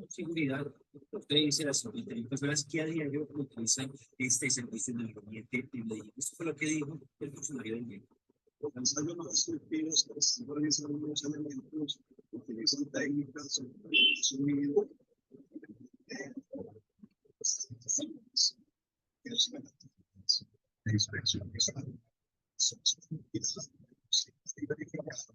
Seguridad, usted dice las personas que a diario utilizan este servicio del gabinete y le digo, esto fue lo que dijo el funcionario del médico. Pensando en los respectivos, organizando los elementos, utilizan técnicas, sonido, de inspección que están verificadas.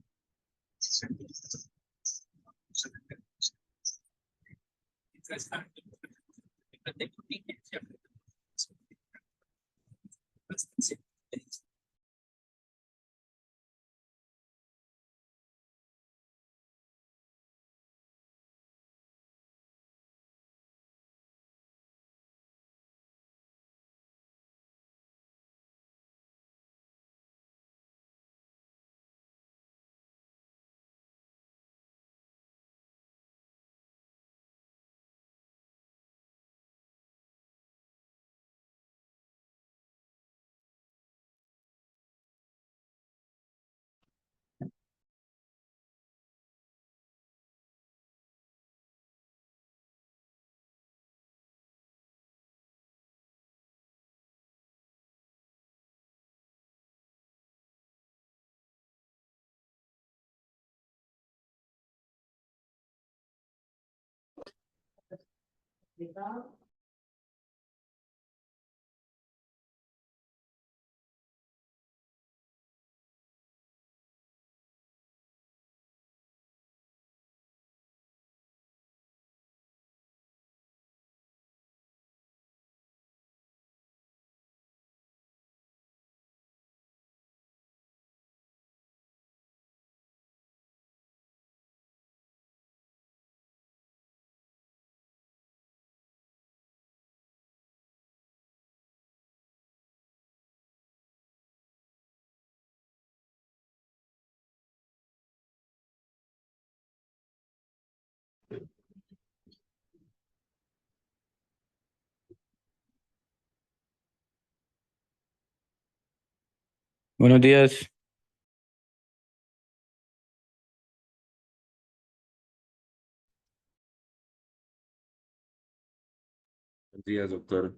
Buenos días. Buenos días, doctor.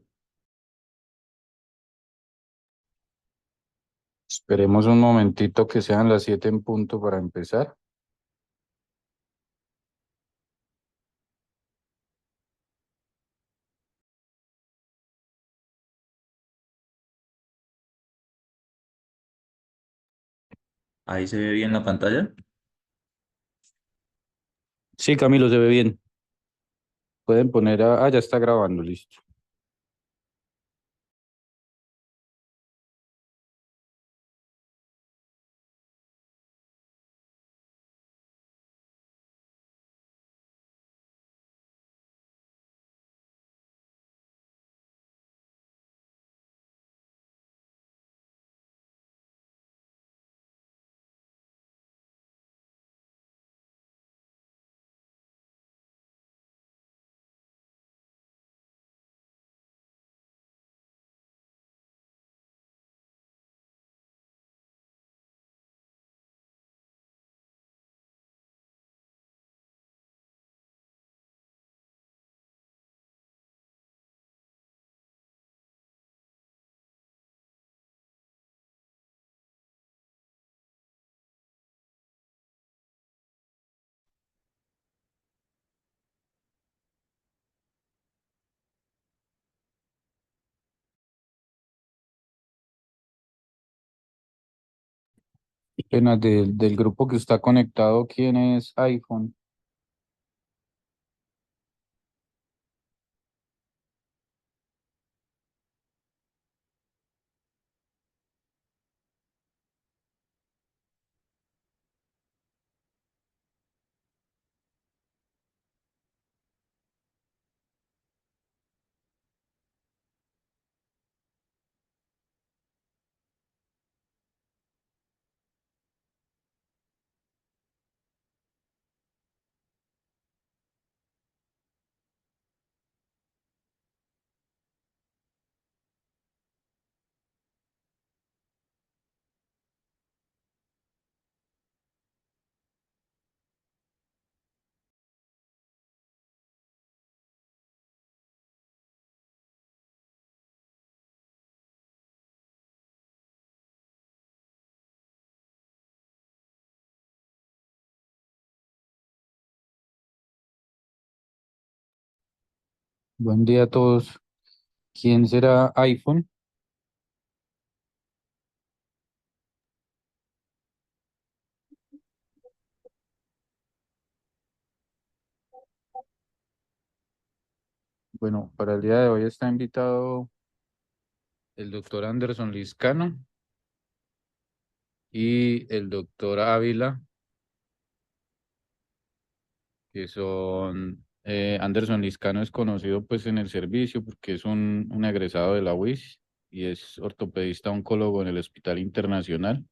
Esperemos un momentito que sean las 7 en punto para empezar. Ahí se ve bien la pantalla. Sí, Camilo, se ve bien. Pueden poner ya está grabando, listo. Pena del grupo que está conectado, ¿quién es iPhone? Buen día a todos. ¿Quién será iPhone? Bueno, para el día de hoy está invitado el doctor Anderson Liscano y el doctor Ávila, que son, Anderson Liscano es conocido pues en el servicio porque es un egresado de la UIS y es ortopedista oncólogo en el Hospital Internacional.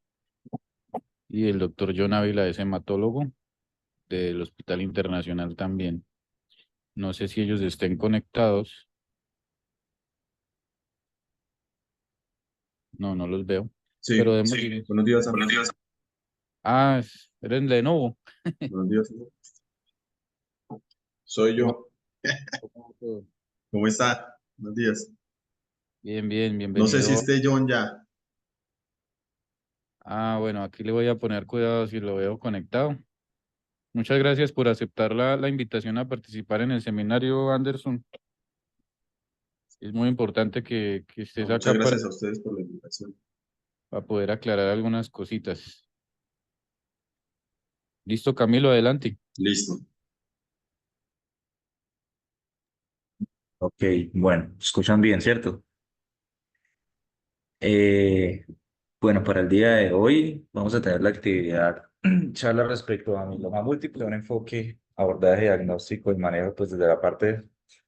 Y el doctor John Ávila es hematólogo del Hospital Internacional también. No sé si ellos estén conectados. No, no los veo. Pero Sí, demos sí. inicio. Buenos días, Buenos días. Ah, eres Lenovo. Buenos días. Soy ¿Cómo- yo. cómo va todo? ¿Cómo está? Buenos días. Bien, bien, No sé si bienvenido. esté John ya. Ah, bueno, aquí le voy a poner cuidado si lo veo conectado. Muchas gracias por aceptar la invitación a participar en el seminario, Anderson. Es muy importante que No, estés muchas acá gracias a ustedes por la invitación. para poder aclarar algunas cositas. Listo, Camilo, adelante. Listo. Ok, bueno, escuchan bien, ¿cierto? Eh, bueno, para el día de hoy vamos a tener la actividad charla respecto a mieloma múltiple, un enfoque, abordaje diagnóstico y manejo pues desde la parte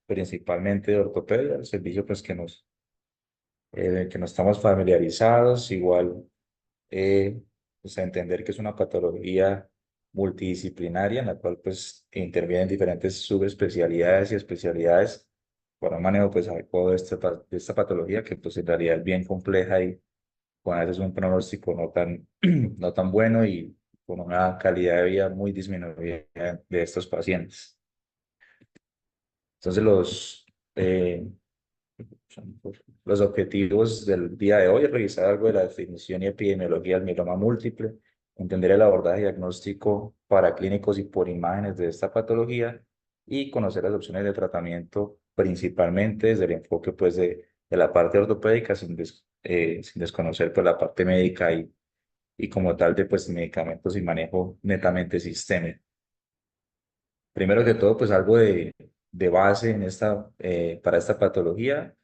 principalmente de ortopedia, el servicio pues que no estamos familiarizados, igual pues a entender que es una patología multidisciplinaria en la cual pues intervienen diferentes subespecialidades y especialidades para un manejo pues adecuado de esta patología que pues en realidad es bien compleja y con a veces un pronóstico no tan, no tan bueno y con una calidad de vida muy disminuida de estos pacientes. Entonces eh, los objetivos del día de hoy es revisar algo de la definición y epidemiología del mieloma múltiple, entender el abordaje diagnóstico para clínicos y por imágenes de esta patología y conocer las opciones de tratamiento principalmente desde el enfoque pues de la parte ortopédica sin desconocer pues la parte médica y como tal de pues medicamentos y manejo netamente sistémico. Primero que todo, pues algo de base en para esta patología,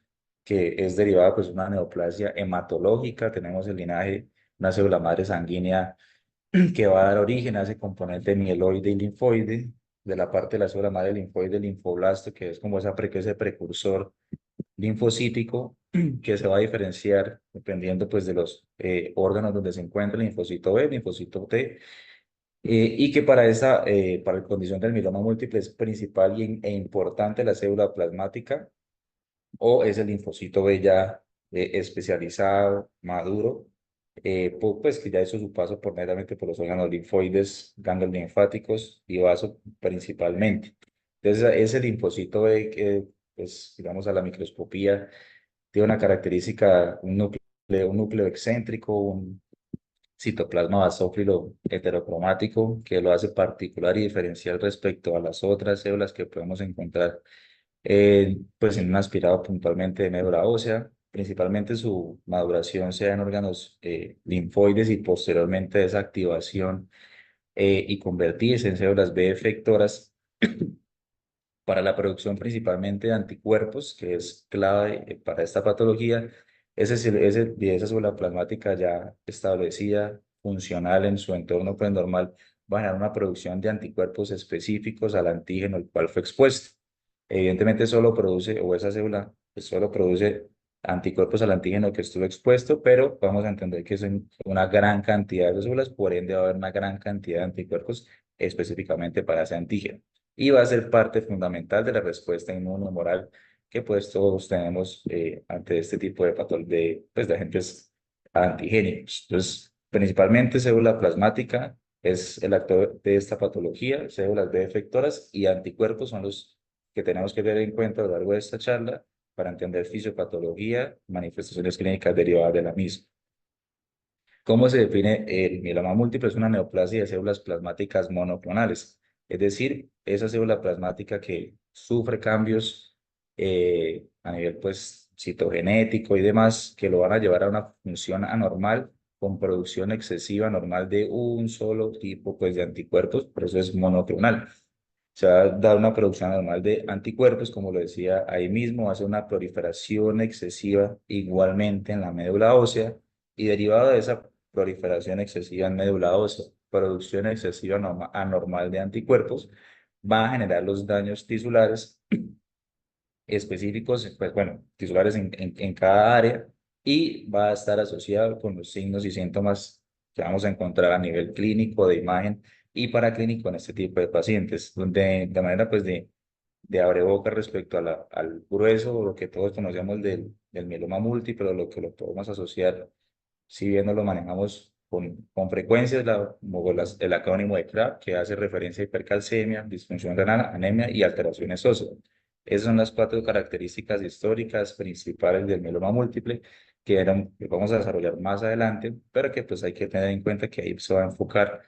que es derivada pues de una neoplasia hematológica. Tenemos el linaje, una célula madre sanguínea que va a dar origen a ese componente mieloide y linfoide, de la parte de la célula madre linfoide, linfoblasto, que es como ese precursor linfocítico, que se va a diferenciar dependiendo pues de los órganos donde se encuentra el linfocito B, linfocito T, y que para la condición del mieloma múltiple es principal e importante la célula plasmática o es el linfocito B ya especializado, maduro, pues que ya hizo su paso netamente por los órganos linfoides, ganglios linfáticos y vaso principalmente. Entonces, ese linfocito B que, pues, digamos, a la microscopía, tiene una característica, un núcleo excéntrico, un citoplasma basófilo heterocromático que lo hace particular y diferencial respecto a las otras células que podemos encontrar pues en un aspirado puntualmente de médula ósea. principalmente su maduración sea en órganos linfoides y posteriormente esa activación y convertirse en células B efectoras para la producción principalmente de anticuerpos, que es clave para esta patología. Esa célula plasmática ya establecida, funcional en su entorno prenormal, va a generar una producción de anticuerpos específicos al antígeno al cual fue expuesto. Evidentemente solo produce, o esa célula pues, solo produce anticuerpos al antígeno que estuvo expuesto, pero vamos a entender que es una gran cantidad de células, por ende va a haber una gran cantidad de anticuerpos específicamente para ese antígeno y va a ser parte fundamental de la respuesta inmunohumoral que pues todos tenemos ante este tipo de, pues, de agentes antigénicos. Entonces, principalmente célula plasmática es el actor de esta patología, células B efectoras y anticuerpos son los que tenemos que tener en cuenta a lo largo de esta charla para entender fisiopatología, manifestaciones clínicas derivadas de la misma. ¿Cómo se define el mieloma múltiple? Es una neoplasia de células plasmáticas monoclonales, es decir, esa célula plasmática que sufre cambios a nivel pues, citogenético y demás, que lo van a llevar a una función anormal con producción excesiva normal de un solo tipo pues, de anticuerpos, por eso es monoclonal. Se va a dar una producción anormal de anticuerpos, como lo decía ahí mismo, va a ser una proliferación excesiva igualmente en la médula ósea y derivado de esa proliferación excesiva en médula ósea, producción excesiva anormal de anticuerpos, va a generar los daños tisulares específicos, pues bueno, tisulares en cada área y va a estar asociado con los signos y síntomas que vamos a encontrar a nivel clínico, de imagen y paraclínico en este tipo de pacientes, donde de manera pues de abreboca respecto a al grueso, lo que todos conocemos del mieloma múltiple, lo que lo podemos asociar, si bien no lo manejamos con frecuencia, es el acrónimo de CRAB, que hace referencia a hipercalcemia, disfunción renal, anemia y alteraciones óseas. Esas son las cuatro características históricas principales del mieloma múltiple que vamos a desarrollar más adelante, pero que pues hay que tener en cuenta que ahí se va a enfocar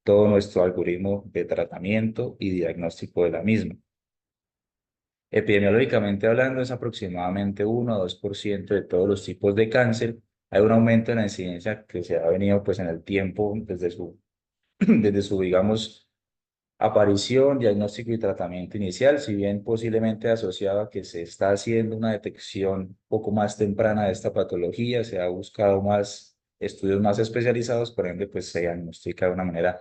todo nuestro algoritmo de tratamiento y diagnóstico de la misma. Epidemiológicamente hablando, es aproximadamente 1 a 2% de todos los tipos de cáncer. Hay un aumento en la incidencia que se ha venido pues en el tiempo desde su digamos, aparición, diagnóstico y tratamiento inicial, si bien posiblemente asociado a que se está haciendo una detección un poco más temprana de esta patología, se ha buscado más estudios más especializados, por ende pues se diagnostica de una manera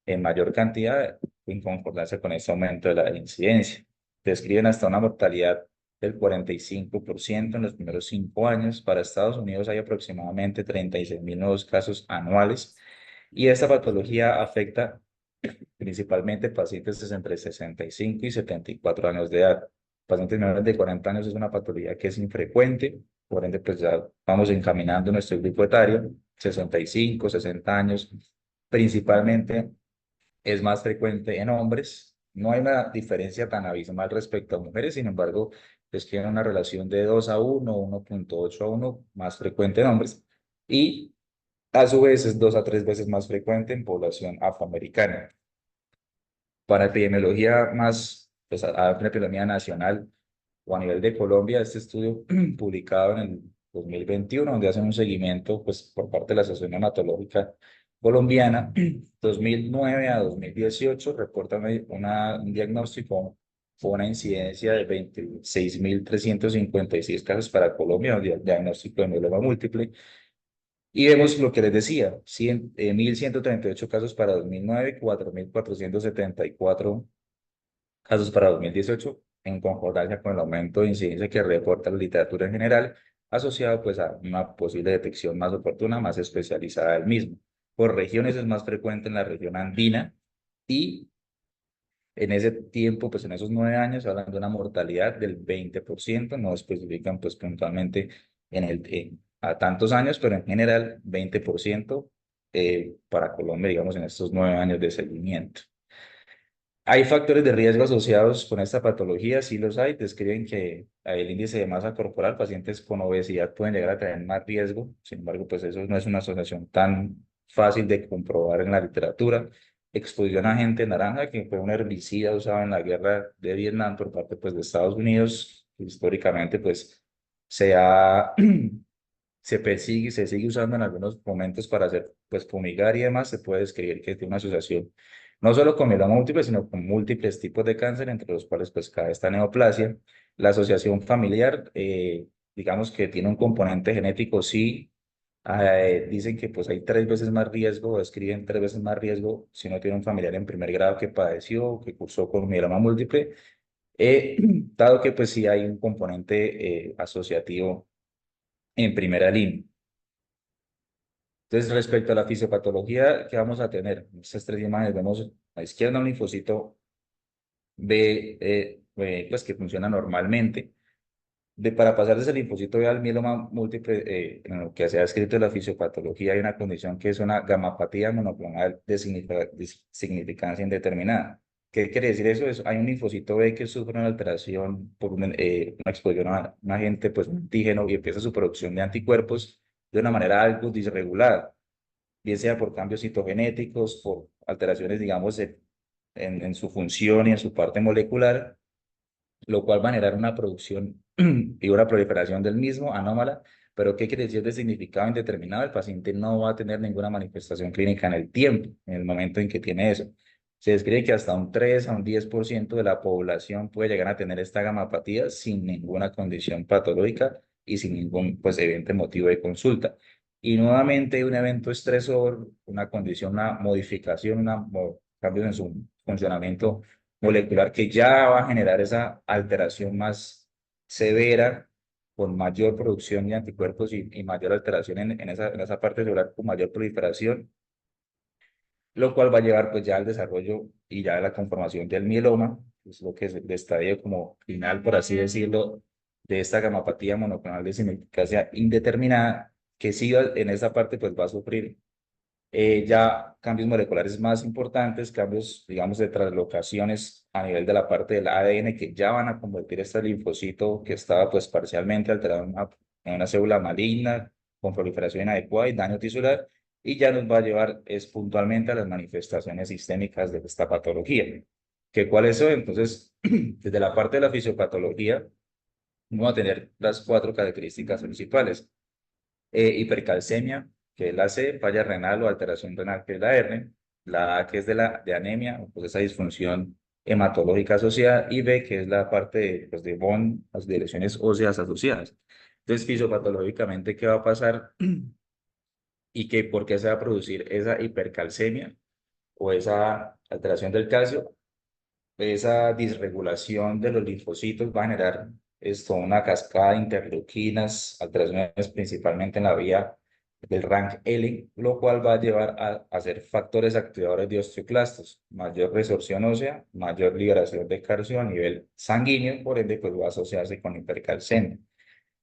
en mayor cantidad en concordancia con este aumento de la incidencia. Describen hasta una mortalidad del 45% en los primeros 5 años. Para Estados Unidos hay aproximadamente 36.000 nuevos casos anuales y esta patología afecta principalmente pacientes entre 65 y 74 años de edad. Pacientes menores de 40 años es una patología que es infrecuente, por ende pues ya vamos encaminando nuestro grupo etario, 65, 60 años, principalmente es más frecuente en hombres. No hay una diferencia tan abismal respecto a mujeres, sin embargo, es que hay una relación de 2 a 1, 1.8 a 1, más frecuente en hombres, y a su vez es 2 a 3 veces más frecuente en población afroamericana. Para epidemiología más, pues a una epidemia nacional o a nivel de Colombia, este estudio publicado en el 2021, donde hacen un seguimiento pues, por parte de la Asociación Hematológica Colombiana, 2009 a 2018, reportan un diagnóstico con una incidencia de 26.356 casos para Colombia, un diagnóstico de mieloma múltiple, y vemos lo que les decía, 1.138 casos para 2009, 4.474 casos para 2018, en concordancia con el aumento de incidencia que reporta la literatura en general, asociado pues a una posible detección más oportuna, más especializada del mismo. Por regiones es más frecuente en la región andina y en ese tiempo, pues en esos 9 años, hablan de una mortalidad del 20%, no especifican pues puntualmente a tantos años, pero en general 20% para Colombia, digamos, en estos 9 años de seguimiento. ¿Hay factores de riesgo asociados con esta patología? Sí los hay. Describen que el índice de masa corporal, pacientes con obesidad pueden llegar a tener más riesgo. Sin embargo, pues eso no es una asociación tan fácil de comprobar en la literatura. Exposición a agente naranja, que fue un herbicida usado en la guerra de Vietnam por parte pues, de Estados Unidos. Históricamente, pues se sigue usando en algunos momentos para hacer, pues, fumigar y demás. Se puede describir que tiene una asociación no solo con mieloma múltiple, sino con múltiples tipos de cáncer, entre los cuales pues cabe esta neoplasia. La asociación familiar, digamos que tiene un componente genético, sí. Dicen que pues hay 3 veces más riesgo, o describen 3 veces más riesgo si uno tiene un familiar en primer grado que padeció, que cursó con mieloma múltiple, eh, dado que pues sí hay un componente asociativo en primera línea. Entonces, respecto a la fisiopatología que vamos a tener, en estas 3 imágenes vemos a la izquierda un linfocito B, pues que funciona normalmente. Para pasar de ese linfocito B al mieloma múltiple, en lo que se ha escrito en la fisiopatología, hay una condición que es una gamapatía monoclonal de significancia indeterminada. ¿Qué quiere decir eso? Hay un linfocito B que sufre una alteración por una exposición a un agente, pues, un antígeno, y empieza su producción de anticuerpos de una manera algo disregulada, bien sea por cambios citogenéticos, por alteraciones, digamos, en su función y en su parte molecular, lo cual va a generar una producción y una proliferación del mismo anómala. Pero ¿qué quiere decir de significado indeterminado? El paciente no va a tener ninguna manifestación clínica en el tiempo, en el momento en que tiene eso. Se describe que hasta un 3 a un 10% de la población puede llegar a tener esta gamapatía sin ninguna condición patológica y sin ningún, pues, evidente motivo de consulta. Y nuevamente un evento estresor, una condición, una modificación, cambios en su funcionamiento molecular, que ya va a generar esa alteración más severa, con mayor producción de anticuerpos y mayor alteración en esa parte celular, con mayor proliferación, lo cual va a llevar pues ya al desarrollo y ya a la conformación del mieloma, que es lo que es el estadio como final, por así decirlo, de esta gamapatía monoclonal de significancia indeterminada, que sí en esa parte pues va a sufrir ya cambios moleculares más importantes, cambios, digamos, de translocaciones a nivel de la parte del ADN, que ya van a convertir este linfocito que estaba pues parcialmente alterado en una célula maligna con proliferación inadecuada y daño tisular, y ya nos va a llevar puntualmente a las manifestaciones sistémicas de esta patología. ¿Cuáles son? Entonces, desde la parte de la fisiopatología, vamos a tener las 4 características principales. Hipercalcemia, que es la C; falla renal o alteración renal, que es la R; la A, que es de anemia, pues esa disfunción hematológica asociada; y B, que es la parte de Bond, las de lesiones óseas asociadas. Entonces, fisiopatológicamente, ¿qué va a pasar? ¿Y por qué se va a producir esa hipercalcemia o esa alteración del calcio? Esa disregulación de los linfocitos va a generar una cascada de interleuquinas, alteraciones principalmente en la vía del RANKL, lo cual va a llevar a ser factores activadores de osteoclastos, mayor resorción ósea, mayor liberación de calcio a nivel sanguíneo, por ende pues va a asociarse con hipercalcemia.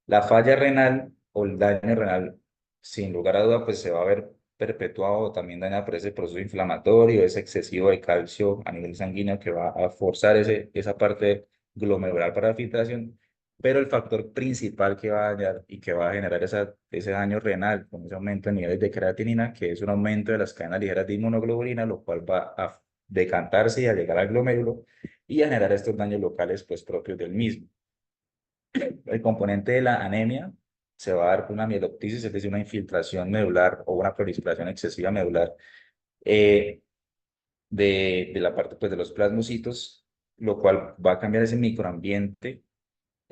La falla renal o el daño renal, sin lugar a duda, pues se va a ver perpetuado o también dañado por ese proceso inflamatorio, ese excesivo de calcio a nivel sanguíneo, que va a forzar esa parte glomerular para la filtración. Pero el factor principal que va a dañar y que va a generar ese daño renal, con ese aumento de niveles de creatinina, que es un aumento de las cadenas ligeras de inmunoglobulina, lo cual va a decantarse y a llegar al glomérulo y a generar estos daños locales pues propios del mismo. El componente de la anemia se va a dar por una mieloptisis, es decir, una infiltración medular o una proliferación excesiva medular de la parte pues, de los plasmocitos, lo cual va a cambiar ese microambiente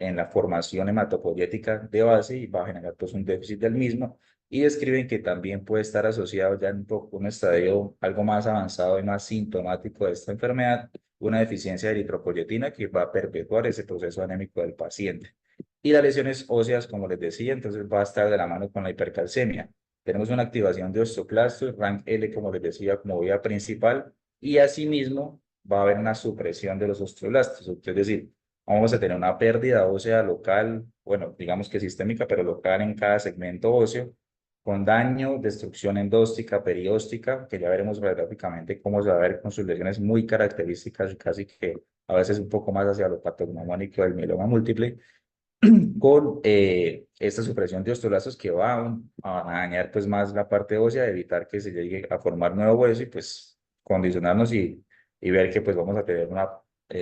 en la formación hematopoyética de base y va a generar pues, un déficit del mismo. Y describen que también puede estar asociado ya en un estadio algo más avanzado y más sintomático de esta enfermedad, una deficiencia de eritropoyetina, que va a perpetuar ese proceso anémico del paciente. Y las lesiones óseas, como les decía, entonces va a estar de la mano con la hipercalcemia. Tenemos una activación de osteoclastos, RANKL, como les decía, como vía principal, y asimismo va a haber una supresión de los osteoblastos, es decir, vamos a tener una pérdida ósea local, bueno, digamos que sistémica, pero local en cada segmento óseo, con daño, destrucción endóstica, perióstica, que ya veremos radiográficamente cómo se va a ver con sus lesiones muy características y casi que a veces un poco más hacia lo patognomónico del mieloma múltiple, con esta supresión de osteoblastos, que va a dañar pues más la parte ósea, evitar que se llegue a formar nuevo hueso y pues condicionarnos y ver que pues vamos a tener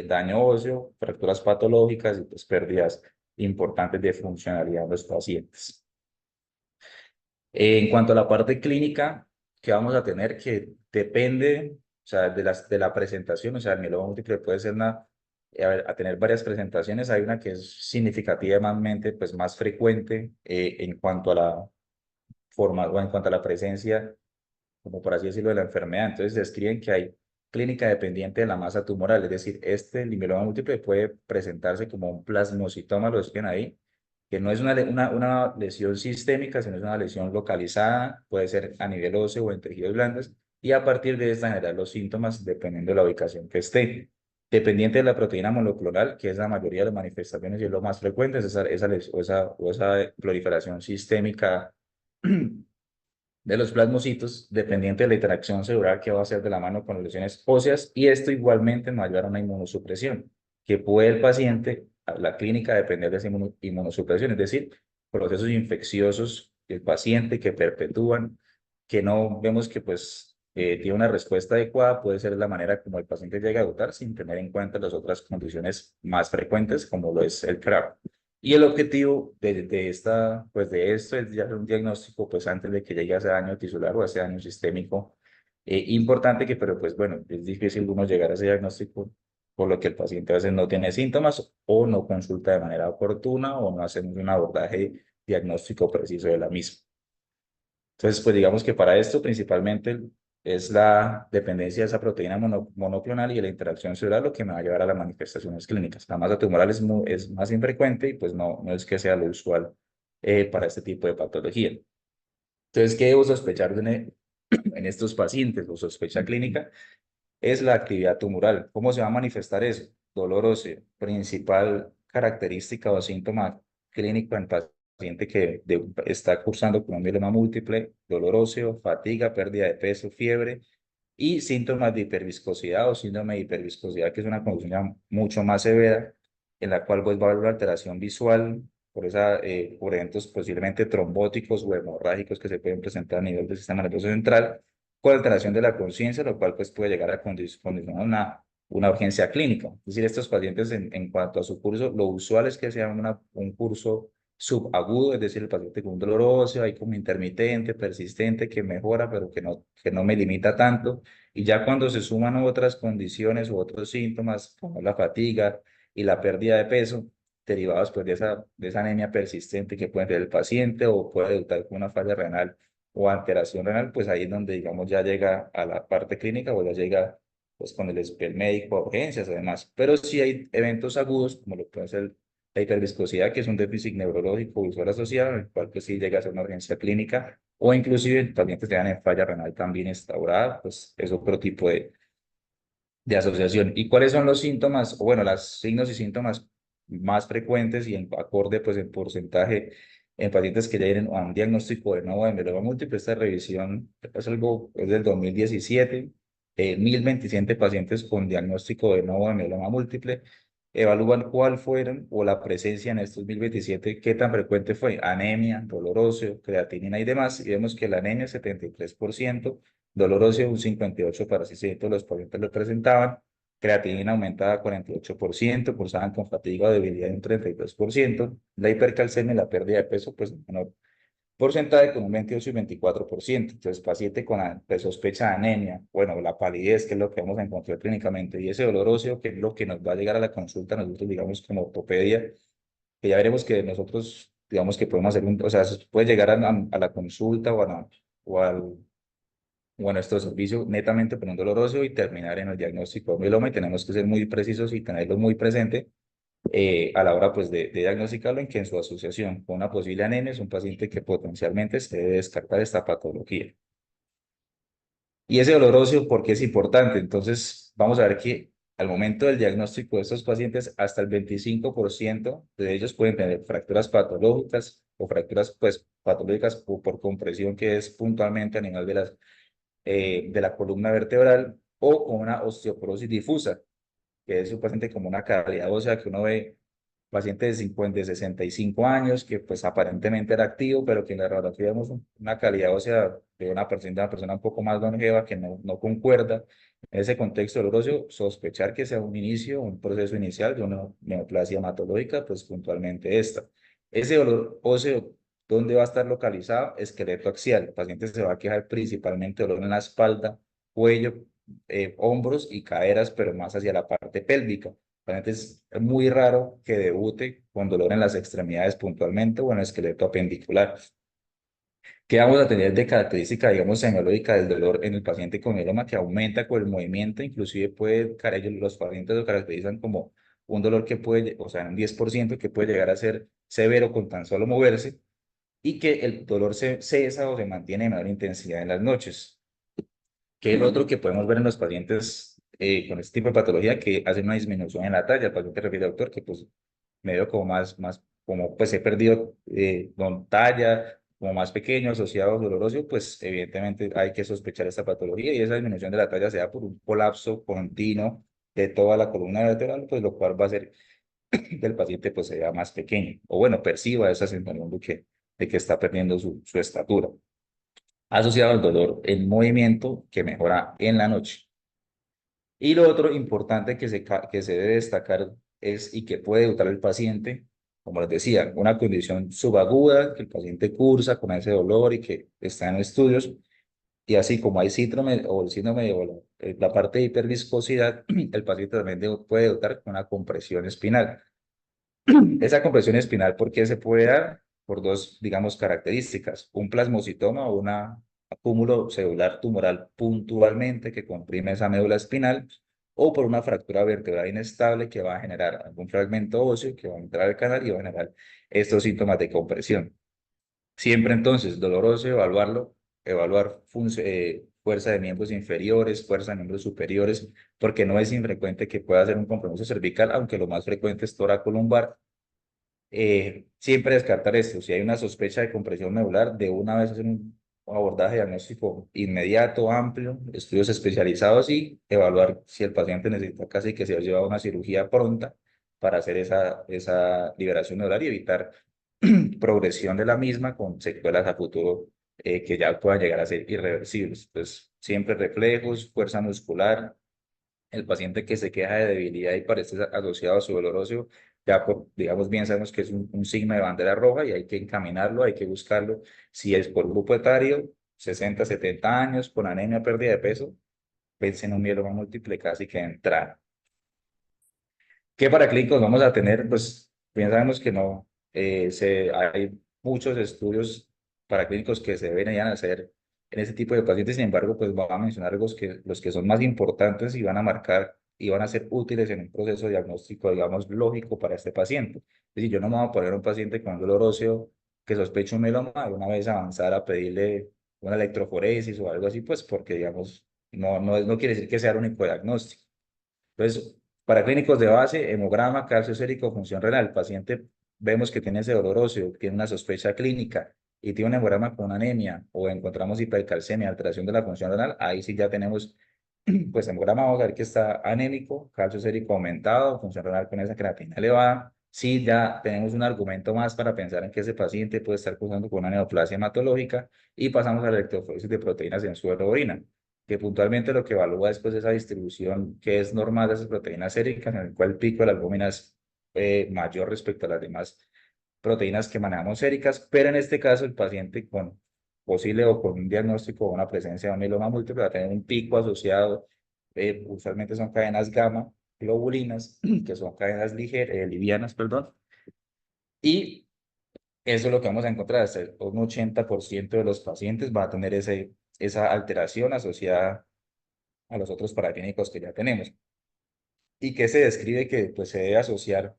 daño óseo, fracturas patológicas y pues pérdidas importantes de funcionalidad en los pacientes. En cuanto a la parte clínica que vamos a tener, que depende, o sea, de la presentación, o sea, el mieloma múltiple puede ser a tener varias presentaciones. Hay una que es significativamente, pues, más frecuente en cuanto a la forma o en cuanto a la presencia, como por así decirlo, de la enfermedad. Entonces, describen que hay clínica dependiente de la masa tumoral, es decir, este mieloma múltiple puede presentarse como un plasmocitoma, lo describen ahí, que no es una lesión sistémica, sino es una lesión localizada, puede ser a nivel óseo o en tejidos blandos, y a partir de esta generar los síntomas dependiendo de la ubicación que esté. Dependiente de la proteína monoclonal, que es la mayoría de las manifestaciones y es lo más frecuente, es esa proliferación sistémica de los plasmocitos, dependiente de la interacción celular que va a hacer de la mano con las lesiones óseas, y esto igualmente nos va a llevar a una inmunosupresión, que puede el paciente, la clínica, depender de esa inmunosupresión, es decir, procesos infecciosos del paciente que perpetúan, que no vemos que pues tiene una respuesta adecuada, puede ser la manera como el paciente llega a dotar sin tener en cuenta las otras condiciones más frecuentes, como lo es el CRAB. Y el objetivo pues de esto es ya un diagnóstico pues antes de que llegue a ese daño tisular o a ese daño sistémico importante, que pero pues bueno, es difícil uno llegar a ese diagnóstico, por lo que el paciente a veces no tiene síntomas o no consulta de manera oportuna o no hacemos un abordaje diagnóstico preciso de la misma. Entonces, pues digamos que para esto principalmente es la dependencia de esa proteína monoclonal y la interacción celular lo que me va a llevar a las manifestaciones clínicas. La masa tumoral es más infrecuente y pues no es que sea lo usual para este tipo de patología. Entonces, ¿qué debo sospechar en estos pacientes? O sospecha clínica es la actividad tumoral. ¿Cómo se va a manifestar eso? Dolor óseo, principal característica o síntoma clínico en paciente que está cursando con un mieloma múltiple, dolor óseo, fatiga, pérdida de peso, fiebre y síntomas de hiperviscosidad o síndrome de hiperviscosidad, que es una condición ya mucho más severa, en la cual pues va a haber una alteración visual por eventos posiblemente trombóticos o hemorrágicos que se pueden presentar a nivel del sistema nervioso central, con alteración de la conciencia, lo cual pues puede llegar a condicionar una urgencia clínica. Es decir, estos pacientes en cuanto a su curso, lo usual es que sea un curso subagudo, es decir, el paciente con un dolor óseo, ahí como intermitente, persistente, que mejora, pero que no me limita tanto. Y ya cuando se suman otras condiciones u otros síntomas, como la fatiga y la pérdida de peso, derivados pues, de esa anemia persistente que puede tener el paciente o puede debutar con una falla renal o alteración renal, pues ahí es donde, digamos, ya llega a la parte clínica o ya llega pues con el médico a urgencias además. Pero sí hay eventos agudos, como lo puede ser la hiperviscosidad, que es un déficit neurológico visual asociado, el cual pues sí llega a ser una urgencia clínica, o inclusive pacientes que tengan en falla renal también instaurada, pues es otro tipo de asociación. ¿Y cuáles son los síntomas, o bueno, los signos y síntomas más frecuentes y en acorde pues en porcentaje en pacientes que ya tienen un diagnóstico de nuevo de mieloma múltiple? Esta revisión es del 2017, 1027 pacientes con diagnóstico de nuevo de mieloma múltiple. Evalúan cuál fueron o la presencia en estos 1027, qué tan frecuente fue, anemia, dolor óseo, creatinina y demás, y vemos que la anemia 73%, dolor óseo un 58% de los pacientes lo presentaban, creatinina aumentada a 48%, cursaban con fatiga o debilidad un 32%, la hipercalcemia y la pérdida de peso, pues menor porcentaje con un 28 y 24%. Entonces, paciente con pues, sospecha de anemia, bueno, la palidez, que es lo que vamos a encontrar clínicamente, y ese dolor óseo, que es lo que nos va a llegar a la consulta, nosotros digamos como ortopedia, que ya veremos que nosotros, digamos que podemos hacer o sea, se puede llegar a la consulta o a nuestro servicio netamente por un dolor óseo y terminar en el diagnóstico de mieloma, y tenemos que ser muy precisos y tenerlo muy presente a la hora pues, de diagnosticarlo, en que en su asociación con una posible anemia es un paciente que potencialmente se debe descartar esta patología. Y ese dolor óseo, ¿por qué es importante? Entonces, vamos a ver que al momento del diagnóstico de estos pacientes, hasta el 25% de ellos pueden tener fracturas patológicas o fracturas pues, patológicas por compresión, que es puntualmente a nivel de la columna vertebral, o con una osteoporosis difusa, que es un paciente como una calidad ósea que uno ve, paciente de 50, de 65 años, que pues aparentemente era activo, pero que en la radiografía vemos una calidad ósea de una persona un poco más longeva que no concuerda. En ese contexto doloroso, sospechar que sea un inicio, un proceso inicial de una neoplasia hematológica, pues puntualmente esta. Ese dolor óseo, ¿dónde va a estar localizado? Esqueleto axial. El paciente se va a quejar principalmente de dolor en la espalda, cuello, hombros y caderas, pero más hacia la parte pélvica. Realmente es muy raro que debute con dolor en las extremidades puntualmente o en el esqueleto apendicular. ¿Qué vamos a tener de característica, digamos, semiológica del dolor en el paciente con mieloma que aumenta con el movimiento? Inclusive ellos, los pacientes lo caracterizan como un dolor que puede, o sea, un 10% que puede llegar a ser severo con tan solo moverse y que el dolor se cesa o se mantiene de menor intensidad en las noches. ¿Qué es lo otro que podemos ver en los pacientes con este tipo de patología que hacen una disminución en la talla? El paciente refiere al doctor que pues me veo como como pues he perdido talla, como más pequeño, asociado a dolor óseo, pues evidentemente hay que sospechar esta patología y esa disminución de la talla se da por un colapso continuo de toda la columna vertebral, pues lo cual va a hacer que el paciente pues se vea más pequeño o bueno, perciba esa sensación de que está perdiendo su estatura asociado al dolor en movimiento que mejora en la noche. Y lo otro importante que se debe destacar es y que puede dotar el paciente, como les decía, una condición subaguda que el paciente cursa con ese dolor y que está en estudios, y así como hay síndrome o el síndrome o la parte de hiperviscosidad, el paciente también puede dotar con una compresión espinal. Esa compresión espinal, ¿por qué se puede dar? Por dos, digamos, características, un plasmocitoma o un acúmulo celular tumoral puntualmente que comprime esa médula espinal, o por una fractura vertebral inestable que va a generar algún fragmento óseo que va a entrar al canal y va a generar estos síntomas de compresión. Siempre entonces, dolor óseo, evaluar fuerza de miembros inferiores, fuerza de miembros superiores, porque no es infrecuente que pueda ser un compromiso cervical, aunque lo más frecuente es toracolumbar. Siempre descartar esto. Si hay una sospecha de compresión medular, de una vez hacer un abordaje diagnóstico inmediato, amplio, estudios especializados y evaluar si el paciente necesita casi que se lleva a una cirugía pronta para hacer esa liberación medular y evitar progresión de la misma con secuelas a futuro que ya puedan llegar a ser irreversibles. Pues siempre reflejos, fuerza muscular, el paciente que se queja de debilidad y parece asociado a su dolor óseo, ya digamos bien sabemos que es un signo de bandera roja y hay que encaminarlo, hay que buscarlo. Si es por grupo etario, 60, 70 años, con anemia, pérdida de peso, vence en un mieloma múltiple casi que de entrada. ¿Qué paraclínicos vamos a tener? Pues bien sabemos que no, hay muchos estudios paraclínicos que se deberían hacer en este tipo de pacientes. Sin embargo, pues vamos a mencionar los que son más importantes y van a marcar y van a ser útiles en un proceso diagnóstico, digamos, lógico para este paciente. Es decir, yo no me voy a poner a un paciente con dolor óseo que sospecho un mieloma, una vez avanzar a pedirle una electroforesis o algo así, pues porque, digamos, no quiere decir que sea el único diagnóstico. Entonces, para clínicos de base, hemograma, calcio sérico, función renal. El paciente vemos que tiene ese dolor óseo, tiene una sospecha clínica y tiene un hemograma con anemia o encontramos hipercalcemia, alteración de la función renal. Ahí sí ya tenemos, pues hemograma, vamos a ver que está anémico, calcio sérico aumentado, función renal con esa creatina elevada. Sí, ya tenemos un argumento más para pensar en que ese paciente puede estar cursando con una neoplasia hematológica y pasamos a la electroforesis de proteínas en suero de orina que puntualmente lo que evalúa es pues, esa distribución que es normal de esas proteínas séricas, en el cual el pico de la albúmina es mayor respecto a las demás proteínas que manejamos séricas, pero en este caso el paciente con posible o con un diagnóstico o una presencia de un mieloma múltiple va a tener un pico asociado, usualmente son cadenas gamma globulinas, que son cadenas livianas, perdón, y eso es lo que vamos a encontrar, hasta un 80% de los pacientes va a tener esa alteración asociada a los otros paraclínicos que ya tenemos y que se describe que pues, se debe asociar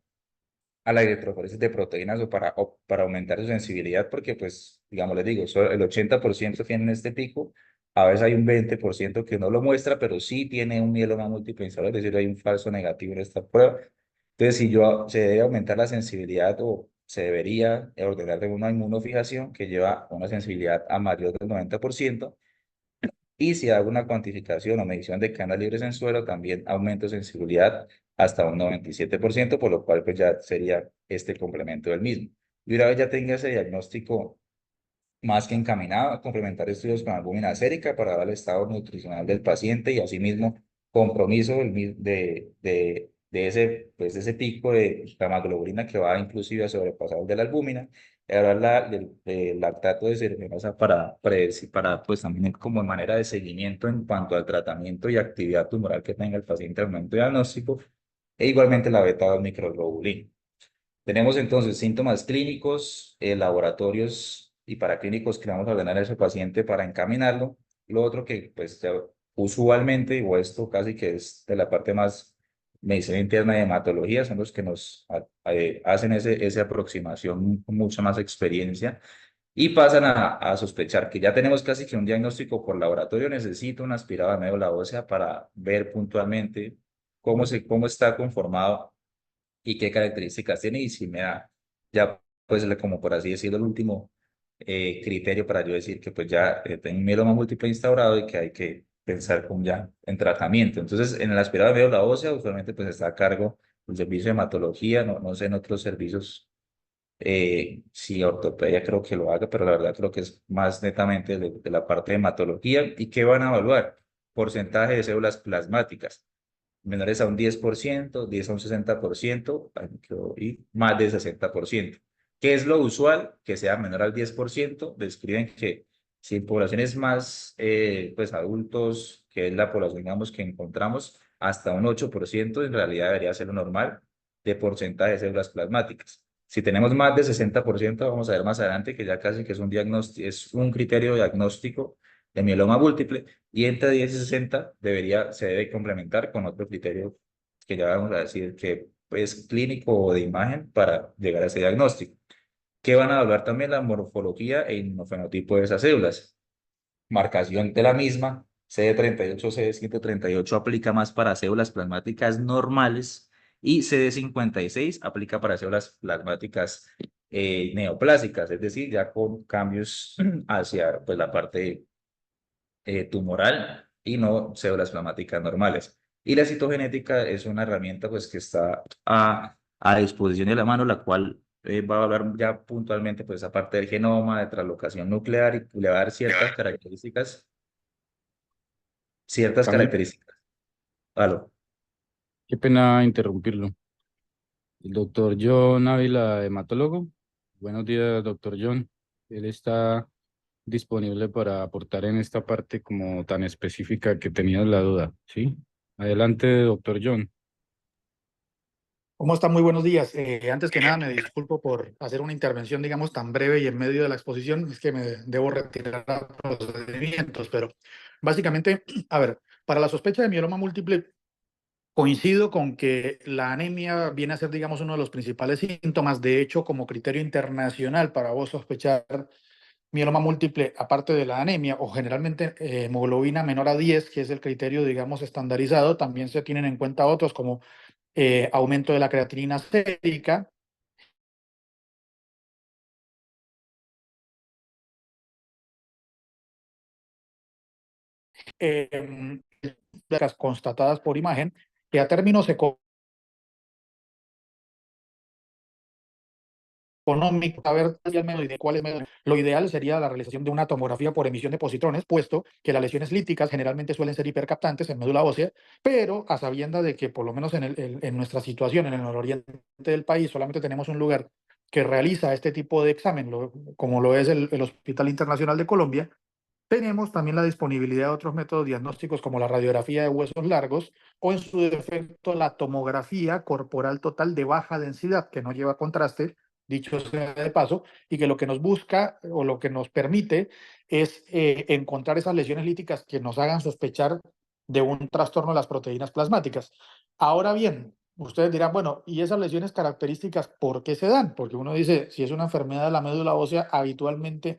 a la electroforesis de proteínas o para aumentar su sensibilidad porque pues digamos les digo, solo el 80% tienen este pico, a veces hay un 20% que no lo muestra pero sí tiene un mieloma múltiple insalud, es decir, hay un falso negativo en esta prueba. Entonces si se debe aumentar la sensibilidad o se debería ordenar de una inmunofijación que lleva una sensibilidad a mayor del 90%. Y si hago una cuantificación o medición de cadenas libres en suelo, también aumento sensibilidad hasta un 97%, por lo cual pues ya sería este complemento del mismo. Y una vez ya tenga ese diagnóstico más que encaminado a complementar estudios con albúmina sérica para dar el estado nutricional del paciente y asimismo compromiso de ese pico de gamma-globulina que va inclusive a sobrepasar el de la albúmina. Y ahora el lactato de cerebrinosa para pues también como manera de seguimiento en cuanto al tratamiento y actividad tumoral que tenga el paciente al momento de diagnóstico, e igualmente la beta-2 microglobulina. Tenemos entonces síntomas clínicos, laboratorios y paraclínicos que vamos a ordenar a ese paciente para encaminarlo. Lo otro que pues usualmente, o esto casi que es de la parte más medicina interna de hematología, son los que nos hacen esa aproximación con mucha más experiencia y pasan a sospechar que ya tenemos casi que un diagnóstico por laboratorio. Necesito una aspirada de médula ósea para ver puntualmente cómo está conformado y qué características tiene, y si me da ya pues como por así decirlo el último criterio para yo decir que pues ya tengo un mieloma múltiple instaurado y que hay que pensar como ya en tratamiento. Entonces en el aspirado de médula ósea usualmente pues está a cargo el servicio de hematología, no sé en otros servicios si ortopedia creo que lo haga, pero la verdad creo que es más netamente de la parte de hematología. ¿Y qué van a evaluar? Porcentaje de células plasmáticas menores a un 10%, 10 a un 60% y más del 60%. ¿Qué es lo usual? Que sea menor al 10%. Describen que si en poblaciones más pues adultos, que es la población digamos que encontramos, hasta un 8% en realidad debería ser lo normal de porcentaje de células plasmáticas. Si tenemos más de 60%, vamos a ver más adelante que ya casi que es un diagnóstico, es un criterio diagnóstico de mieloma múltiple, y entre 10 y 60 se debe complementar con otro criterio que ya vamos a decir que es clínico o de imagen para llegar a ese diagnóstico. Que van a evaluar también la morfología e inmunofenotipo de esas células. Marcación de la misma, CD38, CD138 aplica más para células plasmáticas normales y CD56 aplica para células plasmáticas neoplásicas, es decir, ya con cambios hacia pues, la parte tumoral y no células plasmáticas normales. Y la citogenética es una herramienta pues, que está a disposición de la mano, la cual va a hablar ya puntualmente pues, esa parte del genoma, de translocación nuclear, y le va a dar ciertas características. Camilo, Aló. qué pena interrumpirlo. El doctor John Ávila, hematólogo. Buenos días, doctor John. Él está disponible para aportar en esta parte como tan específica que tenías la duda, ¿sí? Adelante, doctor John. ¿Cómo están? Muy buenos días. Antes que nada, me disculpo por hacer una intervención, digamos, tan breve y en medio de la exposición. Es que me debo retirar a procedimientos, pero básicamente, a ver, para la sospecha de mieloma múltiple, coincido con que la anemia viene a ser, digamos, uno de los principales síntomas. De hecho, como criterio internacional para vos sospechar mieloma múltiple, aparte de la anemia o generalmente hemoglobina menor a 10, que es el criterio, digamos, estandarizado, también se tienen en cuenta otros como aumento de la creatinina sérica, las constatadas por imagen, que a términos económicos, a ver cuál es lo ideal sería la realización de una tomografía por emisión de positrones, puesto que las lesiones líticas generalmente suelen ser hipercaptantes en médula ósea, pero a sabiendas de que por lo menos en nuestra situación, en el nororiente del país, solamente tenemos un lugar que realiza este tipo de examen, como lo es el Hospital Internacional de Colombia. Tenemos también la disponibilidad de otros métodos diagnósticos como la radiografía de huesos largos o en su defecto la tomografía corporal total de baja densidad que no lleva contraste, dicho sea de paso, y que lo que nos busca o lo que nos permite es encontrar esas lesiones líticas que nos hagan sospechar de un trastorno de las proteínas plasmáticas. Ahora bien, ustedes dirán, bueno, ¿y esas lesiones características por qué se dan? Porque uno dice, si es una enfermedad de la médula ósea, habitualmente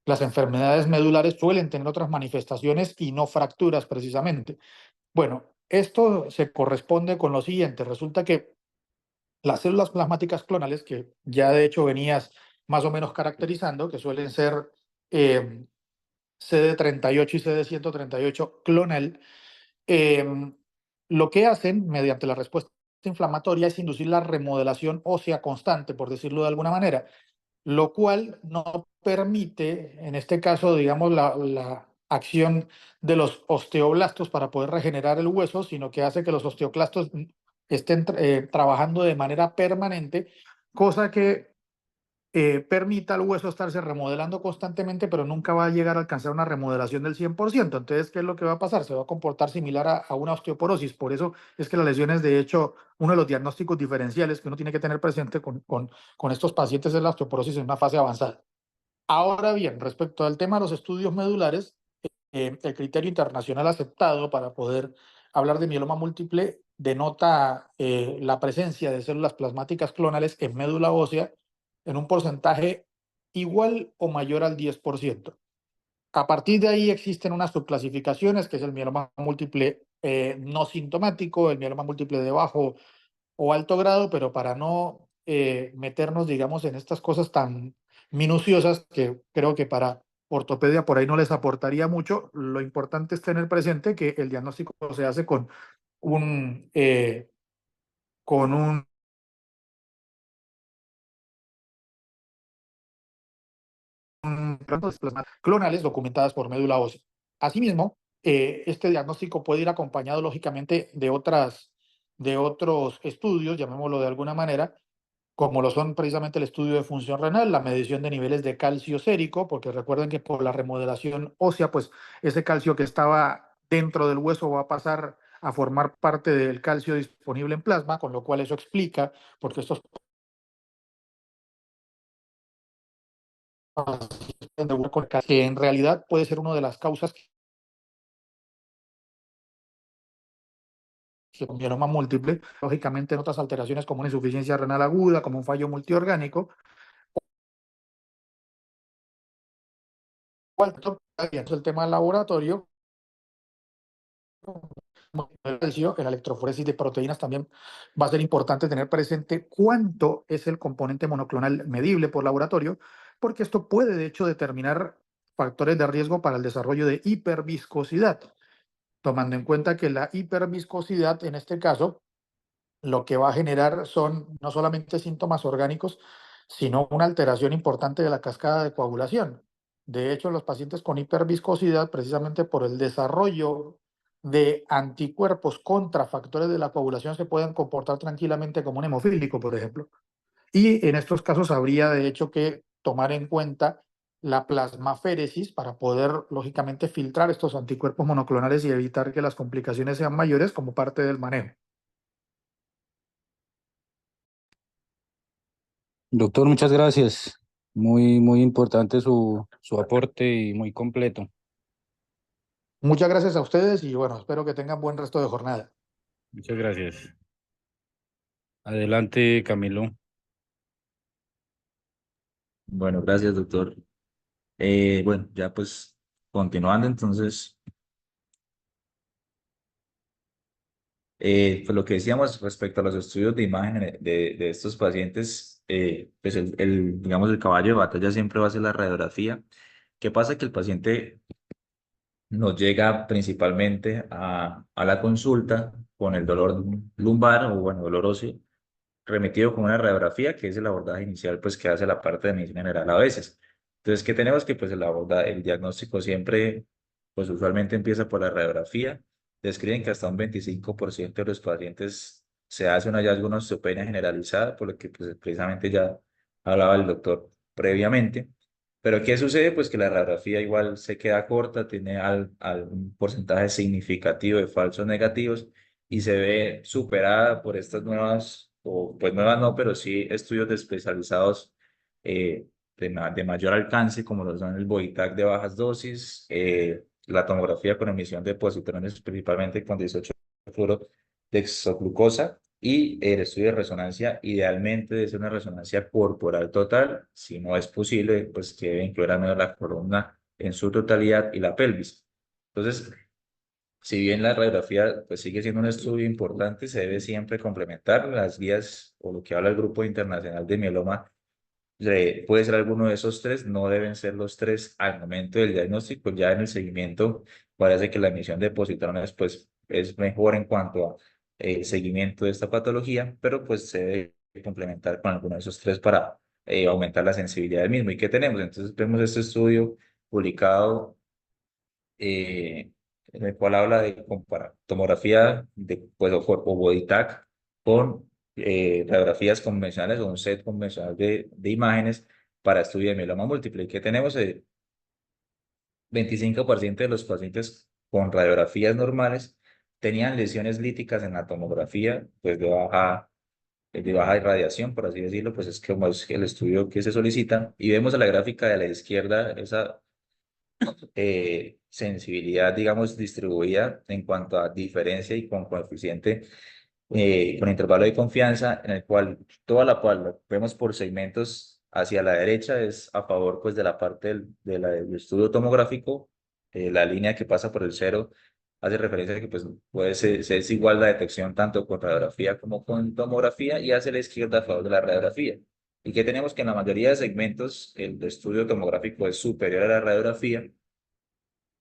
las enfermedades medulares suelen tener otras manifestaciones y no fracturas precisamente. Bueno, esto se corresponde con lo siguiente. Resulta que las células plasmáticas clonales, que ya de hecho venías más o menos caracterizando, que suelen ser CD38 y CD138 clonal, lo que hacen mediante la respuesta inflamatoria es inducir la remodelación ósea constante, por decirlo de alguna manera, lo cual no permite, en este caso, digamos, acción de los osteoblastos para poder regenerar el hueso, sino que hace que los osteoclastos estén trabajando de manera permanente, cosa que permita al hueso estarse remodelando constantemente, pero nunca va a llegar a alcanzar una remodelación del 100%. Entonces, ¿qué es lo que va a pasar? Se va a comportar similar a una osteoporosis. Por eso es que las lesiones, de hecho, uno de los diagnósticos diferenciales que uno tiene que tener presente con estos pacientes es la osteoporosis en una fase avanzada. Ahora bien, respecto al tema de los estudios medulares, el criterio internacional aceptado para poder hablar de mieloma múltiple denota la presencia de células plasmáticas clonales en médula ósea en un porcentaje igual o mayor al 10%. A partir de ahí existen unas subclasificaciones, que es el mieloma múltiple no sintomático, el mieloma múltiple de bajo o alto grado, pero para no meternos, digamos, en estas cosas tan minuciosas que creo que para ortopedia por ahí no les aportaría mucho, lo importante es tener presente que el diagnóstico se hace con un clonales documentadas por médula ósea. Asimismo, este diagnóstico puede ir acompañado, lógicamente, de otros estudios, llamémoslo de alguna manera, como lo son precisamente el estudio de función renal, la medición de niveles de calcio sérico, porque recuerden que por la remodelación ósea, pues ese calcio que estaba dentro del hueso va a pasar a formar parte del calcio disponible en plasma, con lo cual eso explica porque estos que en realidad puede ser una de las causas que con mieloma múltiple, lógicamente en otras alteraciones como una insuficiencia renal aguda, como un fallo multiorgánico, el tema del laboratorio, en la electroforesis de proteínas también va a ser importante tener presente cuánto es el componente monoclonal medible por laboratorio, porque esto puede de hecho determinar factores de riesgo para el desarrollo de hiperviscosidad, tomando en cuenta que la hiperviscosidad en este caso lo que va a generar son no solamente síntomas orgánicos, sino una alteración importante de la cascada de coagulación. De hecho, los pacientes con hiperviscosidad, precisamente por el desarrollo de anticuerpos contra factores de la coagulación, se pueden comportar tranquilamente como un hemofílico, por ejemplo. Y en estos casos habría, de hecho, que tomar en cuenta la plasmaféresis para poder, lógicamente, filtrar estos anticuerpos monoclonales y evitar que las complicaciones sean mayores como parte del manejo. Doctor, muchas gracias. Muy importante su aporte y muy completo. Muchas gracias a ustedes y bueno, espero que tengan buen resto de jornada. Muchas gracias. Adelante, Camilo. Bueno, gracias, doctor. Bueno, ya pues continuando, entonces, pues lo que decíamos respecto a los estudios de imagen de estos pacientes, pues digamos, el caballo de batalla siempre va a ser la radiografía. ¿Qué pasa? Que el paciente nos llega principalmente a la consulta con el dolor lumbar o, bueno, dolor óseo, remitido con una radiografía, que es el abordaje inicial, pues, que hace la parte de medicina general a veces. Entonces, ¿qué tenemos? Que, pues, el diagnóstico siempre, pues, usualmente empieza por la radiografía. Describen que hasta un 25% de los pacientes se hace un hallazgo de una osteopenia generalizada, por lo que, pues, precisamente ya hablaba el doctor previamente. Pero ¿qué sucede? Pues que la radiografía igual se queda corta, tiene un porcentaje significativo de falsos negativos y se ve superada por estas nuevas, o pues nuevas no, pero sí estudios especializados de mayor alcance, como lo son el BOITAC de bajas dosis, la tomografía con emisión de positrones, principalmente con 18 fluoro de exoglucosa, y el estudio de resonancia, idealmente debe ser una resonancia corporal total, si no es posible, pues que debe incluir al menos la columna en su totalidad y la pelvis. Entonces, si bien la radiografía pues sigue siendo un estudio importante, se debe siempre complementar las guías o lo que habla el Grupo Internacional de Mieloma. Puede ser alguno de esos tres, no deben ser los tres al momento del diagnóstico. Ya en el seguimiento parece que la emisión de positrones pues es mejor en cuanto a seguimiento de esta patología, pero pues se debe complementar con alguno de esos tres para aumentar la sensibilidad del mismo. ¿Y qué tenemos? Entonces vemos este estudio publicado en el cual habla de comparar tomografía de, pues, o body tag con radiografías convencionales o un set convencional de imágenes para estudio de mieloma múltiple. ¿Y qué tenemos? 25% de los pacientes con radiografías normales tenían lesiones líticas en la tomografía, pues de baja irradiación, por así decirlo, pues es como es el estudio que se solicita. Y vemos a la gráfica de la izquierda esa sensibilidad, digamos, distribuida en cuanto a diferencia y con coeficiente, con intervalo de confianza, en el cual toda la cual vemos por segmentos hacia la derecha es a favor pues de la parte del estudio tomográfico, la línea que pasa por el cero hace referencia a que pues puede ser es igual la detección tanto con radiografía como con tomografía, y hacia la izquierda a favor de la radiografía. Y que tenemos que en la mayoría de segmentos el estudio tomográfico es superior a la radiografía,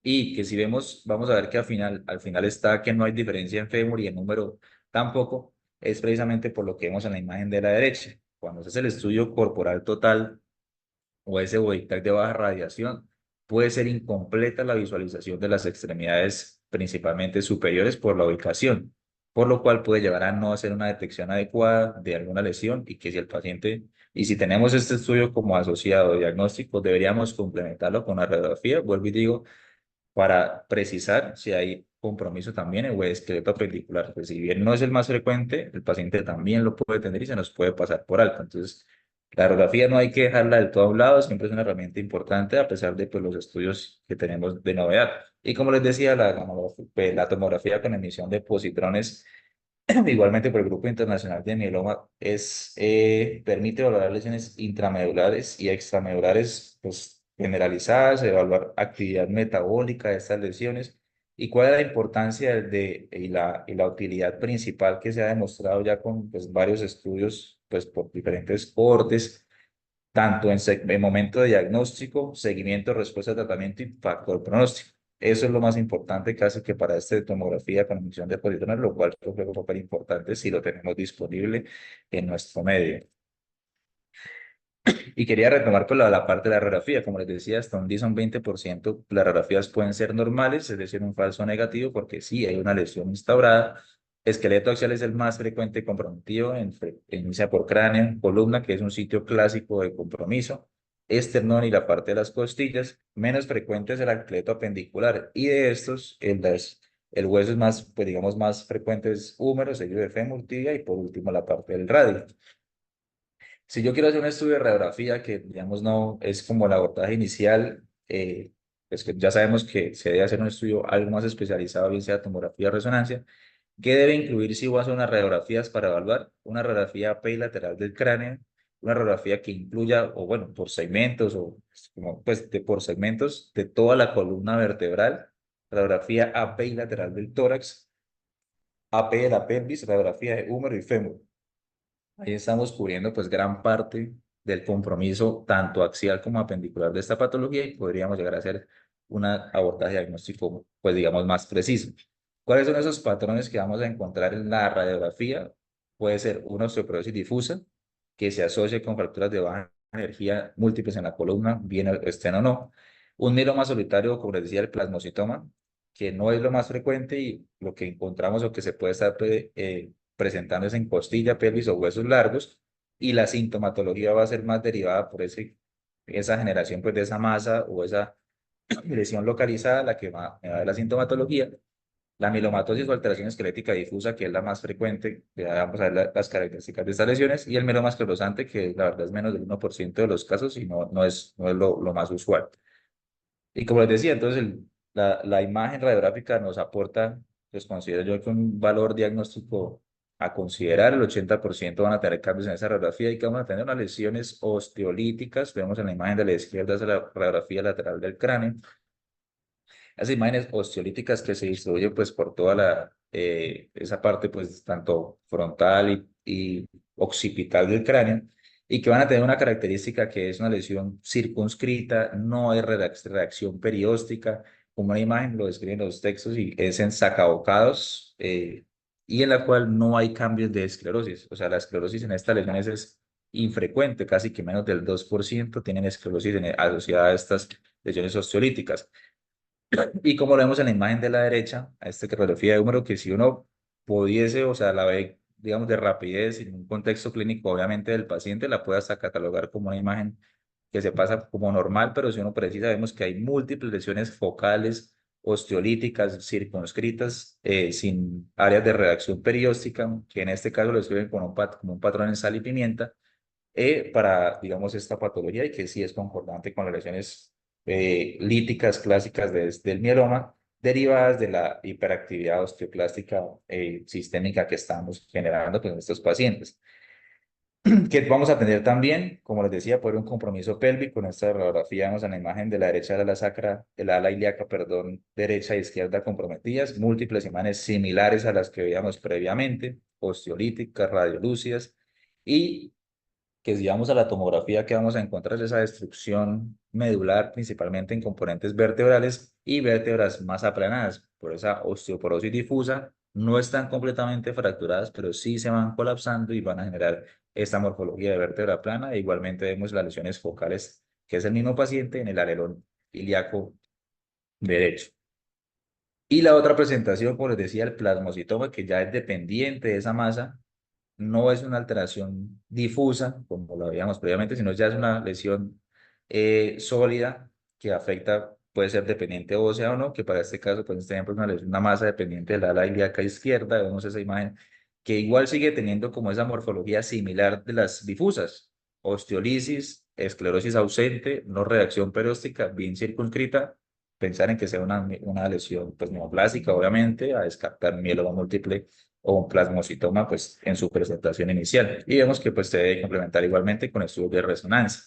y que si vemos, vamos a ver que al final está que no hay diferencia en fémur y en número tampoco, es precisamente por lo que vemos en la imagen de la derecha. Cuando se hace el estudio corporal total o ese VOITAC de baja radiación, puede ser incompleta la visualización de las extremidades principalmente superiores por la ubicación, por lo cual puede llevar a no hacer una detección adecuada de alguna lesión, y que si el paciente, y si tenemos este estudio como asociado diagnóstico, deberíamos complementarlo con la radiografía, vuelvo y digo, para precisar si hay compromiso también en hueso esqueleto appendicular. Pues si bien no es el más frecuente, el paciente también lo puede tener y se nos puede pasar por alto. Entonces, la radiografía no hay que dejarla del todo a un lado, siempre es una herramienta importante a pesar de pues, los estudios que tenemos de novedad. Y como les decía, la tomografía con emisión de positrones, igualmente por el Grupo Internacional de Mieloma, permite valorar lesiones intramedulares y extramedulares pues, generalizadas, evaluar actividad metabólica de estas lesiones y cuál es la importancia y la utilidad principal que se ha demostrado ya con pues, varios estudios pues, por diferentes cortes, tanto en momento de diagnóstico, seguimiento, respuesta a tratamiento y factor pronóstico. Eso es lo más importante casi que para esta tomografía con emisión de positrones, lo cual creo que es un papel importante si lo tenemos disponible en nuestro medio. Y quería retomar con la parte de la radiografía. Como les decía, hasta un 10 a un 20% las radiografías pueden ser normales, es decir, un falso negativo, porque sí hay una lesión instaurada. Esqueleto axial es el más frecuente comprometido, inicia por cráneo, columna, que es un sitio clásico de compromiso, esternón y la parte de las costillas. Menos frecuente es el esqueleto apendicular, y de estos, el hueso es más, pues digamos, más frecuente es húmero, seguido de fémur, tibia y por último la parte del radio. Si yo quiero hacer un estudio de radiografía que, digamos, no es como el abordaje inicial, pues que ya sabemos que se debe hacer un estudio algo más especializado, bien sea tomografía o resonancia. ¿Qué debe incluir si voy a hacer unas radiografías para evaluar? Una radiografía AP y lateral del cráneo, una radiografía que incluya, o bueno, por segmentos, o como, pues, por segmentos de toda la columna vertebral, radiografía AP y lateral del tórax, AP de la pelvis, radiografía de húmero y fémur. Ahí estamos cubriendo pues gran parte del compromiso tanto axial como apendicular de esta patología, y podríamos llegar a hacer un abordaje diagnóstico pues digamos más preciso. ¿Cuáles son esos patrones que vamos a encontrar en la radiografía? Puede ser una osteoporosis difusa que se asocie con fracturas de baja energía múltiples en la columna, bien estén o no. Un mieloma solitario, como les decía, el plasmocitoma, que no es lo más frecuente, y lo que encontramos o que se puede estar presentándose en costilla, pelvis o huesos largos, y la sintomatología va a ser más derivada por esa generación pues, de esa masa o esa lesión localizada, la que me va a dar la sintomatología. La mielomatosis o alteración esquelética difusa, que es la más frecuente, ya vamos a ver las características de estas lesiones, y el mieloma esclerosante, que la verdad es menos del 1% de los casos y no es lo más usual. Y como les decía, entonces la imagen radiográfica nos aporta, pues considero yo que un valor diagnóstico a considerar. El 80% van a tener cambios en esa radiografía, y que van a tener unas lesiones osteolíticas. Vemos en la imagen de la izquierda, es la radiografía lateral del cráneo. Las imágenes osteolíticas que se distribuyen pues por toda esa parte pues tanto frontal y occipital del cráneo, y que van a tener una característica que es una lesión circunscrita, no hay reacción perióstica, como una imagen lo describen los textos, y es en sacabocados, y en la cual no hay cambios de esclerosis. O sea, la esclerosis en estas lesiones es infrecuente, casi que menos del 2% tienen esclerosis asociada a estas lesiones osteolíticas. Y como lo vemos en la imagen de la derecha, a esta radiografía de húmero, que si uno pudiese, o sea, la ve, digamos, de rapidez, en un contexto clínico, obviamente, del paciente, la puede hasta catalogar como una imagen que se pasa como normal, pero si uno precisa, vemos que hay múltiples lesiones focales, osteolíticas, circunscritas, sin áreas de reacción perióstica, que en este caso lo escriben con como un patrón en sal y pimienta, para, digamos, esta patología y que sí es concordante con las lesiones líticas clásicas del mieloma, derivadas de la hiperactividad osteoclástica sistémica que estamos generando pues, en estos pacientes. Que vamos a tener también, como les decía, por un compromiso pélvico. En esta radiografía vemos en la imagen de la derecha de la sacra, el ala ilíaca, perdón, derecha e izquierda comprometidas, múltiples imágenes similares a las que veíamos previamente, osteolíticas, radiolúcidas, y que si vamos a la tomografía, que vamos a encontrar esa destrucción medular, principalmente en componentes vertebrales y vértebras más aplanadas, por esa osteoporosis difusa. No están completamente fracturadas, pero sí se van colapsando y van a generar esta morfología de vértebra plana. E igualmente vemos las lesiones focales, que es el mismo paciente en el alerón ilíaco derecho. Y la otra presentación, como les decía, el plasmocitoma, que ya es dependiente de esa masa, no es una alteración difusa, como lo veíamos previamente, sino ya es una lesión sólida que afecta, puede ser dependiente ósea o no, que para este caso, pues este ejemplo es una masa dependiente del ala ilíaca izquierda. Vemos esa imagen que igual sigue teniendo como esa morfología similar de las difusas: osteolisis, esclerosis ausente, no reacción perióstica, bien circunscrita. Pensar en que sea una lesión pues neoplástica, obviamente, a descartar mieloma múltiple o un plasmocitoma pues en su presentación inicial. Y vemos que pues se debe complementar igualmente con estudios de resonancia.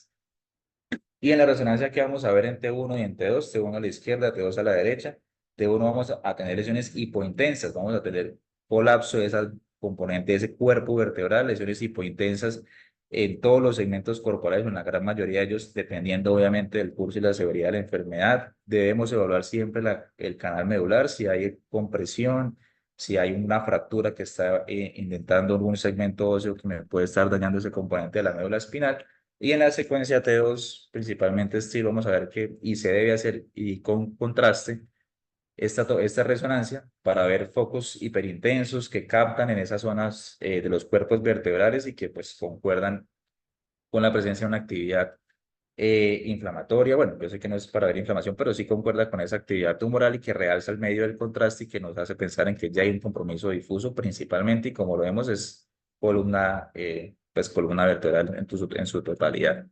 Y en la resonancia que vamos a ver en T1 y en T2, T1 a la izquierda, T2 a la derecha, T1 vamos a tener lesiones hipointensas, vamos a tener colapso de esa componente, de ese cuerpo vertebral, lesiones hipointensas en todos los segmentos corporales, en la gran mayoría de ellos, dependiendo obviamente del curso y la severidad de la enfermedad. Debemos evaluar siempre el canal medular, si hay compresión, si hay una fractura que está indentando algún segmento óseo que me puede estar dañando ese componente de la médula espinal. Y en la secuencia T2, principalmente estilo, vamos a ver que y se debe hacer y con contraste esta resonancia para ver focos hiperintensos que captan en esas zonas de los cuerpos vertebrales y que pues concuerdan con la presencia de una actividad inflamatoria. Bueno, yo sé que no es para ver inflamación, pero sí concuerda con esa actividad tumoral y que realza el medio del contraste y que nos hace pensar en que ya hay un compromiso difuso principalmente, y como lo vemos es pues columna vertebral en su totalidad.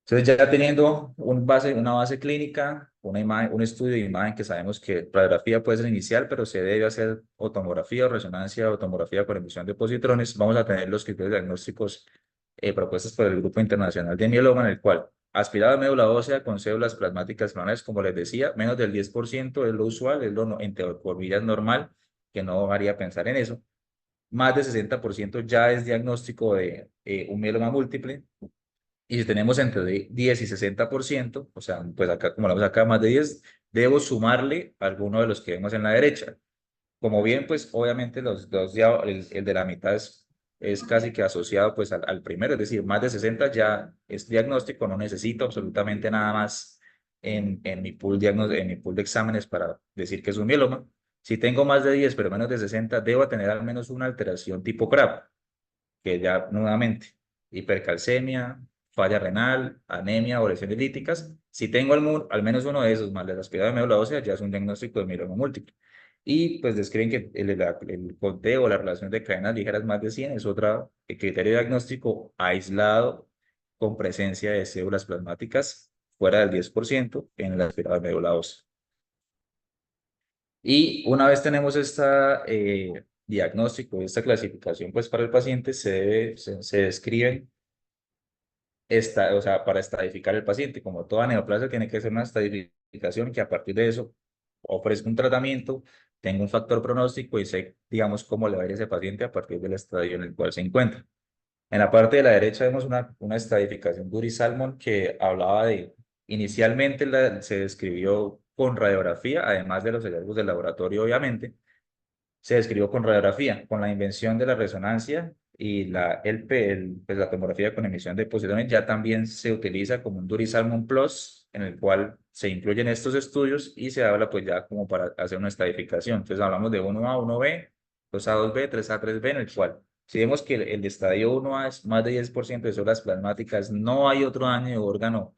Entonces, ya teniendo una base clínica, una imagen, un estudio de imagen que sabemos que radiografía puede ser inicial, pero se debe hacer o tomografía o resonancia o tomografía por emisión de positrones, vamos a tener los criterios diagnósticos propuestos por el Grupo Internacional de Mieloma, en el cual aspirada médula ósea con células plasmáticas clonales, como les decía, menos del 10% es lo usual, es lo por vida normal, que no haría pensar en eso. Más de 60% ya es diagnóstico de un mieloma múltiple. Y si tenemos entre 10 y 60%, o sea, pues acá, como lo vemos acá, más de 10, debo sumarle alguno de los que vemos en la derecha. Como bien, pues obviamente los dos, el de la mitad es casi que asociado pues al primero, es decir, más de 60 ya es diagnóstico, no necesito absolutamente nada más en mi en mi pool de exámenes para decir que es un mieloma. Si tengo más de 10 pero menos de 60, debo tener al menos una alteración tipo CRAP, que ya nuevamente, hipercalcemia, falla renal, anemia o lesiones líticas. Si tengo al menos uno de esos, más la aspirada de médula ósea, ya es un diagnóstico de mieloma múltiple. Y pues describen que el conteo, la relación de cadenas ligeras más de 100 es otro criterio diagnóstico aislado con presencia de células plasmáticas fuera del 10% en la aspirada de médula ósea. Y una vez tenemos esta diagnóstico, esta clasificación, pues para el paciente se describen, o sea, para estadificar el paciente. Como toda neoplasia, tiene que ser una estadificación que a partir de eso ofrezca un tratamiento, tenga un factor pronóstico y sé, digamos, cómo le va a ir a ese paciente a partir del estadio en el cual se encuentra. En la parte de la derecha vemos una estadificación Dury-Salmon que hablaba de, inicialmente se describió con radiografía, además de los hallazgos del laboratorio, obviamente, se describió con radiografía, con la invención de la resonancia y pues la tomografía con emisión de positrones ya también se utiliza como un Dury-Salmon Plus, en el cual se incluyen estos estudios y se habla pues ya como para hacer una estadificación. Entonces hablamos de 1A, 1B, 2A, 2B, 3A, 3B, en el cual si vemos que el estadio 1A es más de 10% de células plasmáticas, no hay otro daño de órgano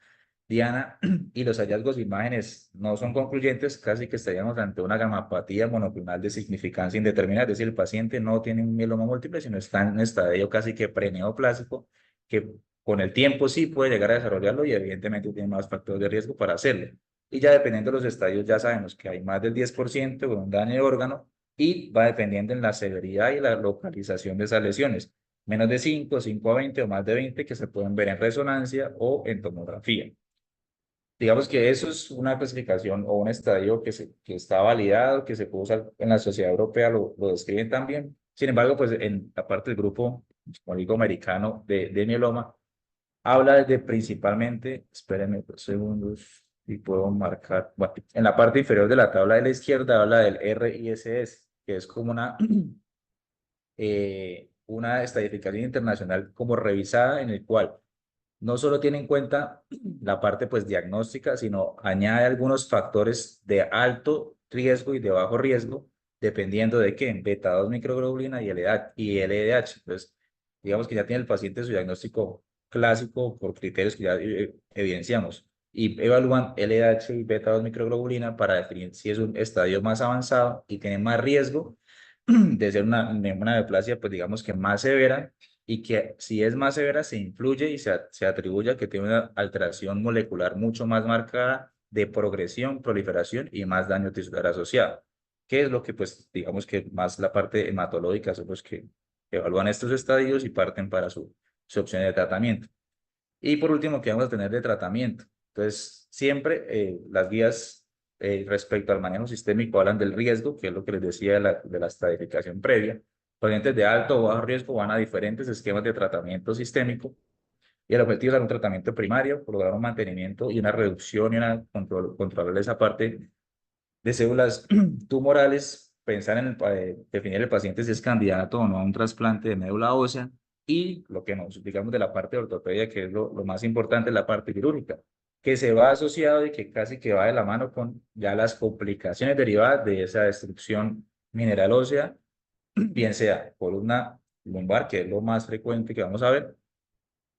diana y los hallazgos de imágenes no son concluyentes, casi que estaríamos ante una gamapatía monoclonal de significancia indeterminada, es decir, el paciente no tiene un mieloma múltiple, sino está en un estadio casi que preneoplásico, que con el tiempo sí puede llegar a desarrollarlo y evidentemente tiene más factores de riesgo para hacerlo. Y ya dependiendo de los estadios ya sabemos que hay más del 10% con un daño de órgano y va dependiendo en la severidad y la localización de esas lesiones. Menos de 5, 5 a 20 o más de 20 que se pueden ver en resonancia o en tomografía. Digamos que eso es una clasificación o un estadio que está validado, que se puede usar en la sociedad europea, lo describen también. Sin embargo, pues en la parte del grupo, como digo, americano de mieloma, habla de principalmente, espérenme 2 segundos y puedo marcar, bueno, en la parte inferior de la tabla de la izquierda habla del RISS, que es como una estadificación internacional como revisada en el cual no solo tiene en cuenta la parte pues diagnóstica, sino añade algunos factores de alto riesgo y de bajo riesgo, dependiendo de qué, beta 2 microglobulina y LDH. Entonces, digamos que ya tiene el paciente su diagnóstico clásico por criterios que ya evidenciamos y evalúan LDH y beta 2 microglobulina para definir si es un estadio más avanzado y tiene más riesgo de ser una neoplasia, pues digamos que más severa y que si es más severa se influye y se atribuye a que tiene una alteración molecular mucho más marcada de progresión, proliferación y más daño tisular asociado, que es lo que pues digamos que más la parte hematológica son los que evalúan estos estadios y parten para su opción de tratamiento. Y por último, ¿qué vamos a tener de tratamiento? Entonces, siempre las guías respecto al manejo sistémico hablan del riesgo, que es lo que les decía de la estratificación previa. Pacientes de alto o bajo riesgo van a diferentes esquemas de tratamiento sistémico y el objetivo es un tratamiento primario, lograr un mantenimiento y una reducción y una controlar esa parte de células tumorales, pensar en definir el paciente si es candidato o no a un trasplante de médula ósea y lo que nos digamos de la parte de ortopedia, que es lo más importante, la parte quirúrgica, que se va asociado y que casi que va de la mano con ya las complicaciones derivadas de esa destrucción mineral ósea, bien sea columna lumbar, que es lo más frecuente que vamos a ver,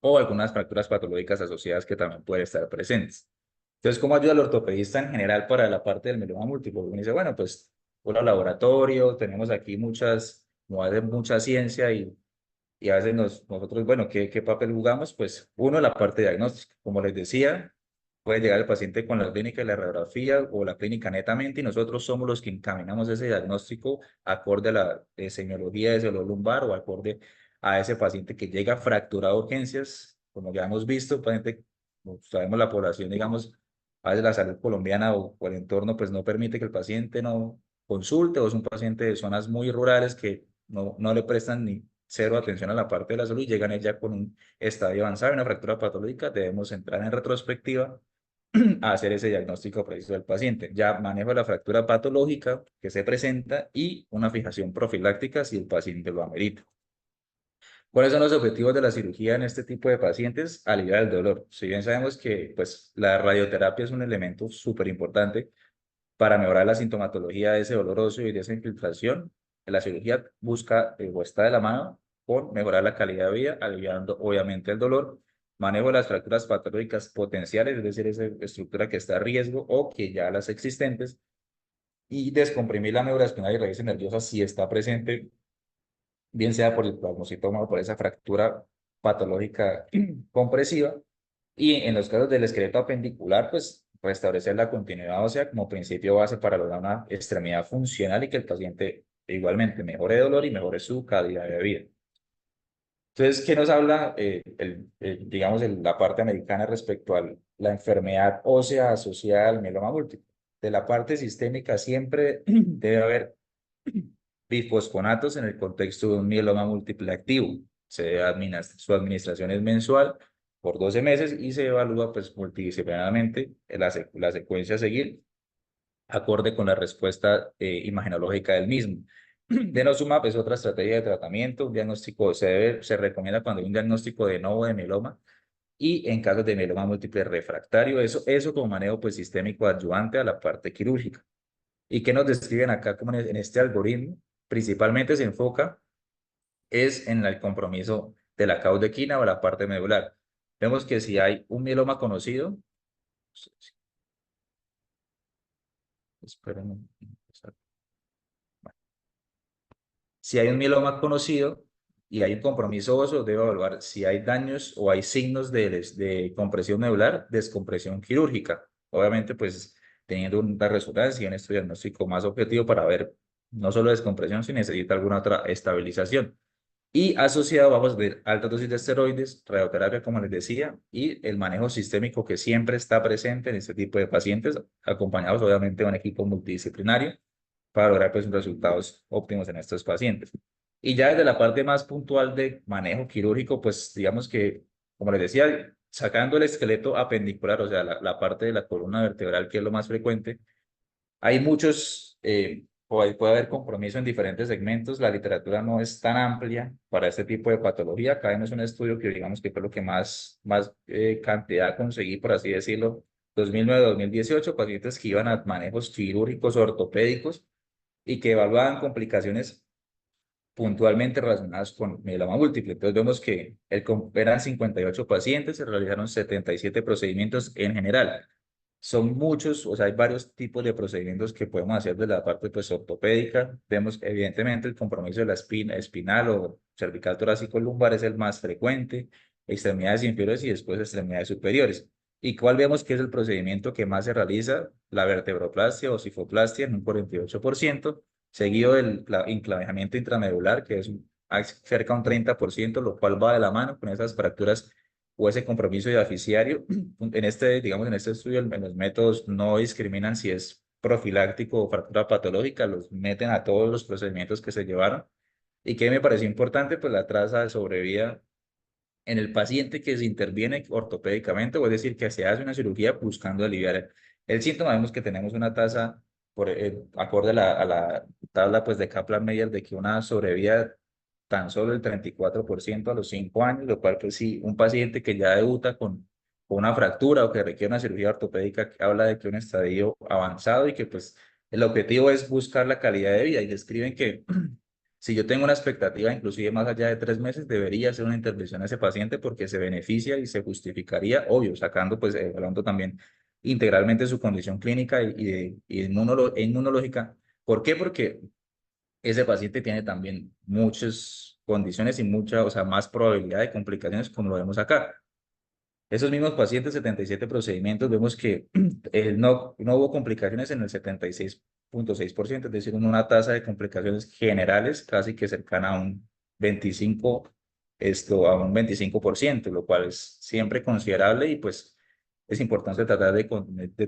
o algunas fracturas patológicas asociadas que también pueden estar presentes. Entonces, ¿cómo ayuda el ortopedista en general para la parte del mieloma múltiple? Uno dice, bueno, pues un laboratorio, tenemos aquí mucha ciencia y a veces nosotros, bueno, ¿qué papel jugamos? Pues uno, la parte diagnóstica. Como les decía, puede llegar el paciente con la clínica de la radiografía o la clínica netamente y nosotros somos los que encaminamos ese diagnóstico acorde a la semiología de suelo lumbar o acorde a ese paciente que llega fracturado a urgencias, como ya hemos visto, paciente, como sabemos la población, digamos, a veces la salud colombiana o el entorno pues no permite que el paciente no consulte o es un paciente de zonas muy rurales que no le prestan ni cero atención a la parte de la salud y llegan ya con un estadio avanzado, una fractura patológica, debemos entrar en retrospectiva a hacer ese diagnóstico preciso del paciente. Ya manejo de la fractura patológica que se presenta y una fijación profiláctica si el paciente lo amerita. ¿Cuáles son los objetivos de la cirugía en este tipo de pacientes? Aliviar el dolor. Si bien sabemos que pues, la radioterapia es un elemento súper importante para mejorar la sintomatología de ese dolor óseo y de esa infiltración, la cirugía busca o está de la mano con mejorar la calidad de vida, aliviando obviamente el dolor, manejo de las fracturas patológicas potenciales, es decir, esa estructura que está a riesgo o que ya las existentes, y descomprimir la médula espinal y raíces nerviosas si está presente, bien sea por el plasmocitoma o por esa fractura patológica compresiva. Y en los casos del esqueleto apendicular, pues restablecer la continuidad ósea como principio base para lograr una extremidad funcional y que el paciente igualmente mejore de dolor y mejore su calidad de vida. Entonces, ¿qué nos habla, digamos, la parte americana respecto a la enfermedad ósea asociada al mieloma múltiple? De la parte sistémica siempre debe haber bifosfonatos en el contexto de un mieloma múltiple activo. Su administración es mensual por 12 meses y se evalúa pues, multidisciplinarmente la secuencia a seguir acorde con la respuesta imagenológica del mismo. Denosumab es otra estrategia de tratamiento, un diagnóstico se recomienda cuando hay un diagnóstico de novo de mieloma y en casos de mieloma múltiple refractario, eso como manejo pues sistémico adyuvante a la parte quirúrgica. ¿Y qué nos describen acá como en este algoritmo? Principalmente se enfoca es en el compromiso de la caudequina o la parte medular. Vemos que si hay un mieloma conocido, espérenme, si hay un mieloma conocido y hay un compromiso óseo, debe evaluar si hay daños o hay signos de compresión medular, descompresión quirúrgica. Obviamente, pues teniendo una resonancia y un estudio diagnóstico más objetivo para ver no solo descompresión, si necesita alguna otra estabilización. Y asociado vamos a ver altas dosis de esteroides, radioterapia, como les decía, y el manejo sistémico que siempre está presente en este tipo de pacientes, acompañados obviamente de un equipo multidisciplinario para lograr pues resultados óptimos en estos pacientes. Y ya desde la parte más puntual de manejo quirúrgico, pues digamos que, como les decía, sacando el esqueleto apendicular, o sea, la parte de la columna vertebral, que es lo más frecuente, hay muchos, puede haber compromiso en diferentes segmentos. La literatura no es tan amplia para este tipo de patología. Acá vemos un estudio que digamos que fue lo que más cantidad conseguí, por así decirlo, 2009-2018, pacientes que iban a manejos quirúrgicos ortopédicos y que evaluaban complicaciones puntualmente relacionadas con mieloma múltiple. Entonces vemos que eran 58 pacientes, se realizaron 77 procedimientos en general. Son muchos, o sea, hay varios tipos de procedimientos que podemos hacer de la parte pues, ortopédica. Vemos evidentemente el compromiso de la espina, espinal o cervical torácico lumbar es el más frecuente, extremidades inferiores y después extremidades superiores. ¿Y cuál vemos que es el procedimiento que más se realiza? La vertebroplastia o cifoplastia en un 48%, seguido del enclavejamiento intramedular, que es cerca de un 30%, lo cual va de la mano con esas fracturas o ese compromiso diaficiario. Digamos, en este estudio, en los métodos no discriminan si es profiláctico o fractura patológica, los meten a todos los procedimientos que se llevaron. ¿Y qué me pareció importante? Pues la tasa de sobrevida en el paciente que se interviene ortopédicamente, o es decir, que se hace una cirugía buscando aliviar el síntoma. Vemos que tenemos una tasa, acorde a la tabla pues, de Kaplan-Meier, de que una sobrevida tan solo el 34% a los 5 años, lo cual, pues sí, un paciente que ya debuta con una fractura o que requiere una cirugía ortopédica, habla de que un estadio avanzado y que, pues, el objetivo es buscar la calidad de vida y describen que si yo tengo una expectativa, inclusive más allá de 3 meses, debería hacer una intervención a ese paciente porque se beneficia y se justificaría, obvio, sacando, pues, hablando también integralmente de su condición clínica y inmunológica. ¿Por qué? Porque ese paciente tiene también muchas condiciones y mucha, o sea, más probabilidad de complicaciones, como lo vemos acá. Esos mismos pacientes, 77 procedimientos, vemos que no hubo complicaciones en el 76.6%, es decir, una tasa de complicaciones generales casi que cercana a un 25%, lo cual es siempre considerable y pues es importante tratar de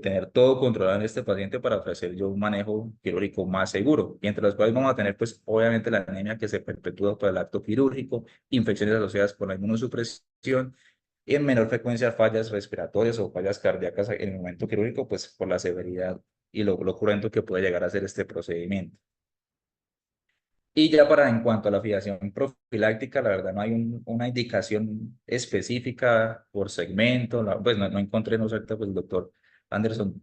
tener todo controlado en este paciente para ofrecer yo un manejo quirúrgico más seguro. Y entre los cuales vamos a tener, pues, obviamente la anemia que se perpetúa por el acto quirúrgico, infecciones asociadas con la inmunosupresión, y en menor frecuencia fallas respiratorias o fallas cardíacas en el momento quirúrgico, pues por la severidad y lo cruento que puede llegar a ser este procedimiento. Y ya en cuanto a la fijación profiláctica, la verdad no hay una indicación específica por segmento, pues no encontré, no sé, pues el doctor Anderson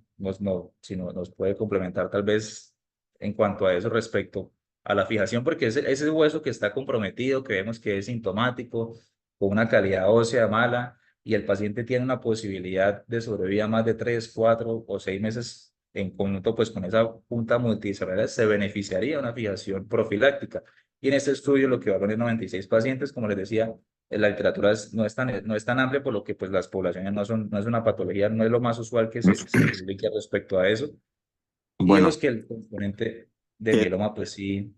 si nos puede complementar tal vez en cuanto a eso respecto a la fijación, porque ese hueso que está comprometido, que vemos que es sintomático, con una calidad ósea mala, y el paciente tiene una posibilidad de sobrevivir más de 3, 4 o 6 meses en conjunto pues con esa punta multidisciplinaria, se beneficiaría de una fijación profiláctica. Y en este estudio lo que evaluaron es 96 pacientes, como les decía, la literatura no es tan amplia, por lo que pues las poblaciones no es una patología, no es lo más usual que se publique respecto a eso. Y Bueno, vemos que el componente del mieloma pues sí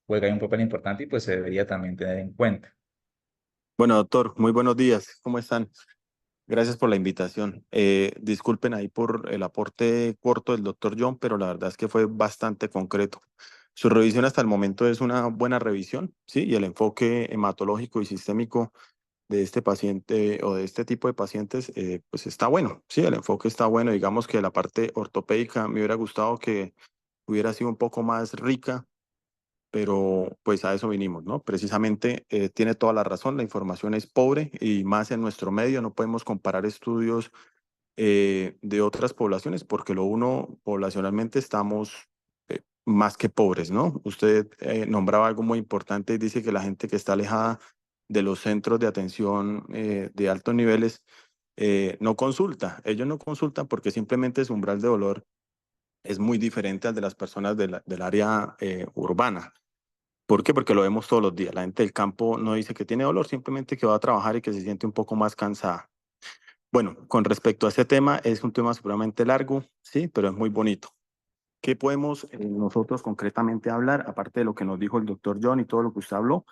juega un papel importante y pues se debería también tener en cuenta. bueno, doctor, muy buenos días. ¿Cómo están? Gracias por la invitación. Disculpen ahí por el aporte corto del doctor John, pero la verdad es que fue bastante concreto. Su revisión hasta el momento es una buena revisión, ¿sí? Y el enfoque hematológico y sistémico de este paciente o de este tipo de pacientes, pues está bueno, ¿sí? El enfoque está bueno. Digamos que la parte ortopédica me hubiera gustado que hubiera sido un poco más rica pero pues a eso vinimos, ¿no? Precisamente tiene toda la razón, la información es pobre y más en nuestro medio, no podemos comparar estudios de otras poblaciones porque lo uno, poblacionalmente estamos más que pobres, ¿no? Usted nombraba algo muy importante y dice que la gente que está alejada de los centros de atención de altos niveles no consulta. Ellos no consultan porque simplemente su umbral de dolor es muy diferente al de las personas del área urbana. ¿Por qué? Porque lo vemos todos los días. La gente del campo no dice que tiene dolor, simplemente que va a trabajar y que se siente un poco más cansada. Bueno, con respecto a este tema, es un tema supremamente largo, sí, pero es muy bonito. ¿Qué podemos nosotros concretamente hablar, aparte de lo que nos dijo el doctor John y todo lo que usted habló?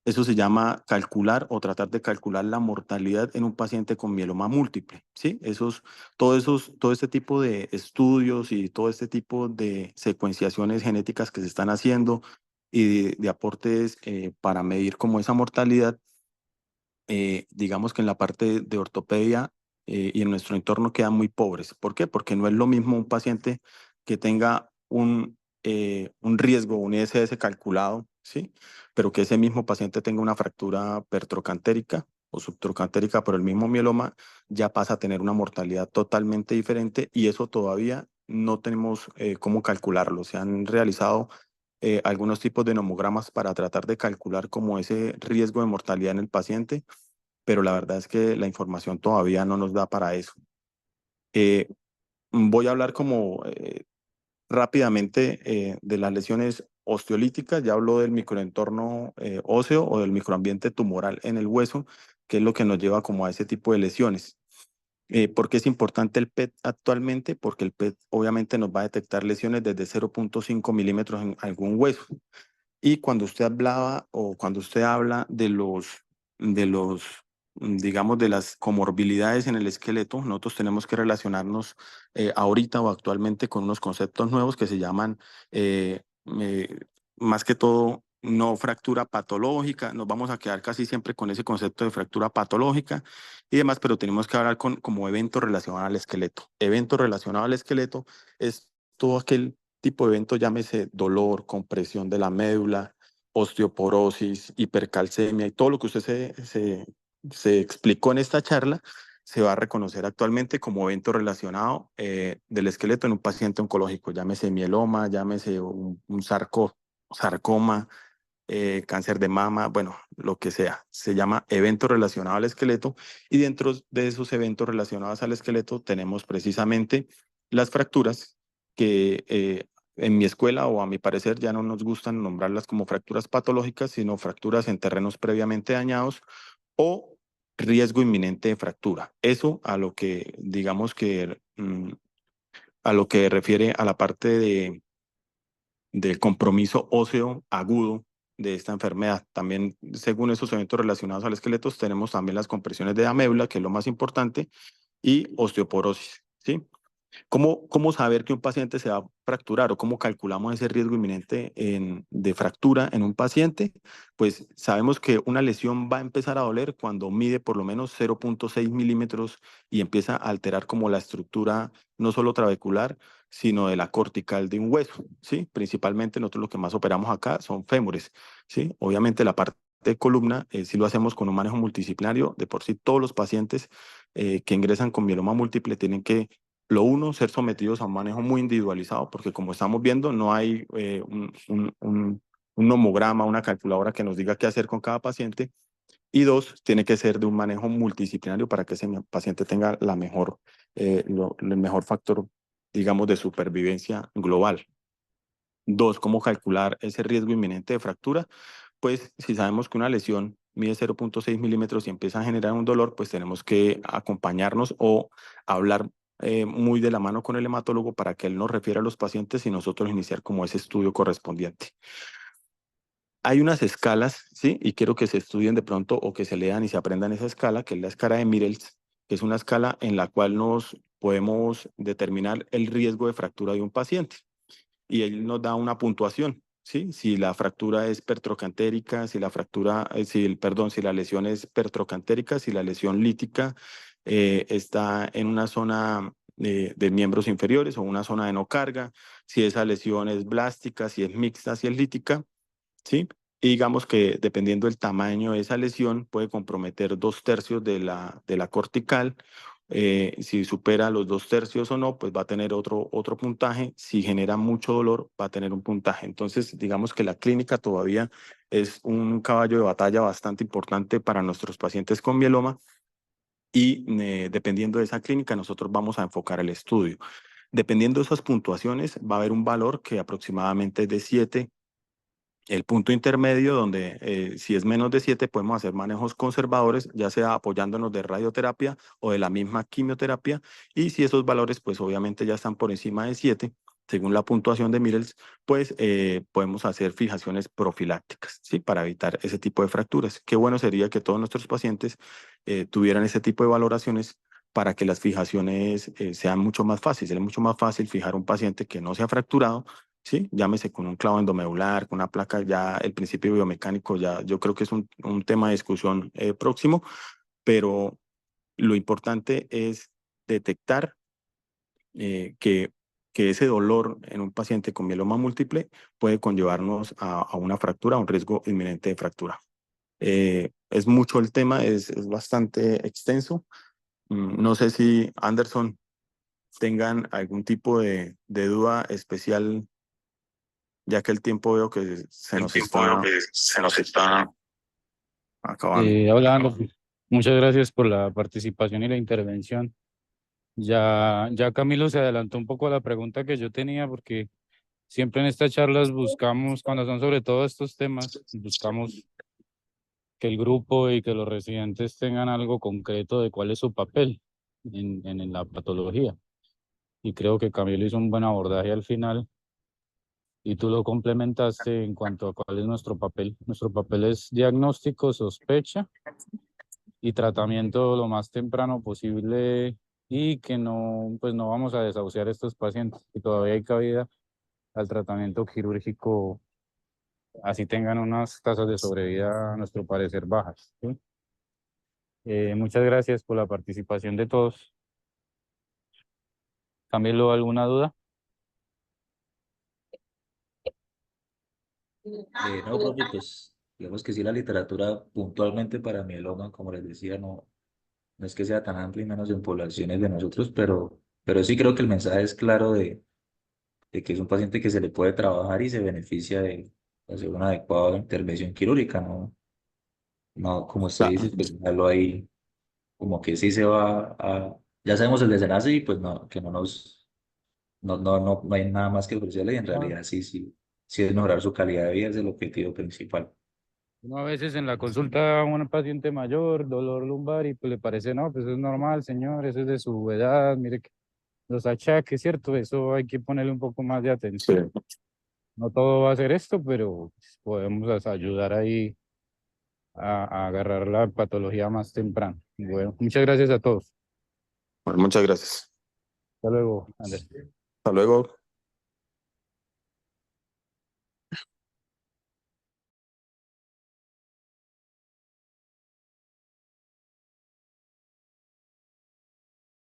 Eso se llama calcular o tratar de calcular la mortalidad en un paciente con mieloma múltiple, ¿sí? Todo este tipo de estudios y todo este tipo de secuenciaciones genéticas que se están haciendo y de aportes para medir como esa mortalidad, digamos que en la parte de ortopedia y en nuestro entorno quedan muy pobres. ¿Por qué? Porque no es lo mismo un paciente que tenga un riesgo, un ISS calculado, ¿sí? Pero que ese mismo paciente tenga una fractura pertrocantérica o subtrocantérica por el mismo mieloma, ya pasa a tener una mortalidad totalmente diferente y eso todavía no tenemos cómo calcularlo. Se han realizado algunos tipos de nomogramas para tratar de calcular como ese riesgo de mortalidad en el paciente, pero la verdad es que la información todavía no nos da para eso. Voy a hablar como rápidamente de las lesiones osteolíticas, ya hablo del microentorno óseo o del microambiente tumoral en el hueso, que es lo que nos lleva como a ese tipo de lesiones. ¿Por qué es importante el PET actualmente? Porque el PET obviamente nos va a detectar lesiones desde 0.5 milímetros en algún hueso. Y cuando usted hablaba o cuando usted habla digamos, de las comorbilidades en el esqueleto, nosotros tenemos que relacionarnos ahorita o actualmente con unos conceptos nuevos que se llaman, eh, más que todo, no fractura patológica. Nos vamos a quedar casi siempre con ese concepto de fractura patológica y demás, pero tenemos que hablar como evento relacionado al esqueleto. Evento relacionado al esqueleto es todo aquel tipo de evento, llámese dolor, compresión de la médula, osteoporosis, hipercalcemia y todo lo que usted se explicó en esta charla, se va a reconocer actualmente como evento relacionado del esqueleto en un paciente oncológico, llámese mieloma, llámese un sarcoma, cáncer de mama, bueno, lo que sea. Se llama evento relacionado al esqueleto y dentro de esos eventos relacionados al esqueleto tenemos precisamente las fracturas que en mi escuela o a mi parecer ya no nos gustan nombrarlas como fracturas patológicas, sino fracturas en terrenos previamente dañados o riesgo inminente de fractura. Eso a lo que digamos que a lo que refiere a la parte del compromiso óseo agudo de esta enfermedad. También, según esos eventos relacionados al esqueleto, tenemos también las compresiones de la médula, que es lo más importante, y osteoporosis, ¿sí? ¿Cómo saber que un paciente se va a fracturar o cómo calculamos ese riesgo inminente de fractura en un paciente? Pues sabemos que una lesión va a empezar a doler cuando mide por lo menos 0.6 milímetros y empieza a alterar como la estructura no solo trabecular, sino de la cortical de un hueso, ¿sí? Principalmente nosotros lo que más operamos acá son fémures, ¿sí? Obviamente la parte de columna, si lo hacemos con un manejo multidisciplinario, de por sí todos los pacientes que ingresan con mieloma múltiple tienen que lo uno, ser sometidos a un manejo muy individualizado, porque como estamos viendo, no hay un nomograma, una calculadora que nos diga qué hacer con cada paciente. Y dos, tiene que ser de un manejo multidisciplinario para que ese paciente tenga el mejor factor, digamos, de supervivencia global. Dos, ¿cómo calcular ese riesgo inminente de fractura? Pues si sabemos que una lesión mide 0.6 milímetros y empieza a generar un dolor, pues tenemos que acompañarnos o hablar muy de la mano con el hematólogo para que él nos refiera a los pacientes y nosotros iniciar como ese estudio correspondiente. Hay unas escalas, ¿sí? Y quiero que se estudien de pronto o que se lean y se aprendan esa escala, que es la escala de Mirels, que es una escala en la cual nos podemos determinar el riesgo de fractura de un paciente. Y él nos da una puntuación, ¿sí? Si la fractura es pertrocantérica, si la lesión es pertrocantérica, si la lesión lítica está en una zona de miembros inferiores o una zona de no carga, si esa lesión es blástica, si es mixta, si es lítica. ¿sí? Y digamos que dependiendo del tamaño de esa lesión, puede comprometer 2/3 de la cortical. Si supera los 2/3 o no, pues va a tener otro puntaje. Si genera mucho dolor, va a tener un puntaje. Entonces, digamos que la clínica todavía es un caballo de batalla bastante importante para nuestros pacientes con mieloma y dependiendo de esa clínica, nosotros vamos a enfocar el estudio. Dependiendo de esas puntuaciones, va a haber un valor que aproximadamente es de 7. El punto intermedio donde si es menos de 7 podemos hacer manejos conservadores, ya sea apoyándonos de radioterapia o de la misma quimioterapia. Y si esos valores pues obviamente ya están por encima de 7, según la puntuación de Middles, pues podemos hacer fijaciones profilácticas, ¿sí? Para evitar ese tipo de fracturas. Qué bueno sería que todos nuestros pacientes tuvieran ese tipo de valoraciones para que las fijaciones sean mucho más fáciles. Es mucho más fácil fijar un paciente que no se ha fracturado, ¿sí? Llámese con un clavo endomedular, con una placa, ya el principio biomecánico, ya yo creo que es un tema de discusión próximo, pero lo importante es detectar que ese dolor en un paciente con mieloma múltiple puede conllevarnos a una fractura, a un riesgo inminente de fractura. Es mucho el tema, es bastante extenso. No sé si Anderson tengan algún tipo de duda especial, ya que el tiempo veo que se nos está acabando. Hablando, muchas gracias por la participación y la intervención. Ya Camilo se adelantó un poco a la pregunta que yo tenía, porque siempre en estas charlas buscamos, cuando son sobre todo estos temas, buscamos que el grupo y que los residentes tengan algo concreto de cuál es su papel en la patología. Y creo que Camilo hizo un buen abordaje al final y tú lo complementaste en cuanto a cuál es nuestro papel. Nuestro papel es diagnóstico, sospecha y tratamiento lo más temprano posible, y que no, pues no vamos a desahuciar a estos pacientes, que todavía hay cabida al tratamiento quirúrgico, así tengan unas tasas de sobrevida, a nuestro parecer, bajas, ¿sí? Muchas gracias por la participación de todos. Camilo, ¿alguna duda? No, profe, pues digamos que sí, la literatura puntualmente para mieloma, como les decía, no es que sea tan amplia y menos en poblaciones de nosotros, pero sí creo que el mensaje es claro de que es un paciente que se le puede trabajar y se beneficia de hacer una adecuada intervención quirúrgica, ¿no? No, como usted dice, pues dejarlo ahí, como que sí se va a, ya sabemos el desenlace y pues no, que no hay nada más que ofrecerle y en realidad sí es mejorar su calidad de vida, es el objetivo principal. Uno a veces en la consulta a un paciente mayor, dolor lumbar, y pues le parece, no, pues es normal, señor, eso es de su edad, mire que los achaques, ¿cierto? Eso hay que ponerle un poco más de atención. No todo va a ser esto, pero pues, podemos ayudar ahí a agarrar la patología más temprano. Bueno, muchas gracias a todos. Bueno, muchas gracias. Hasta luego, Andrés. Hasta luego.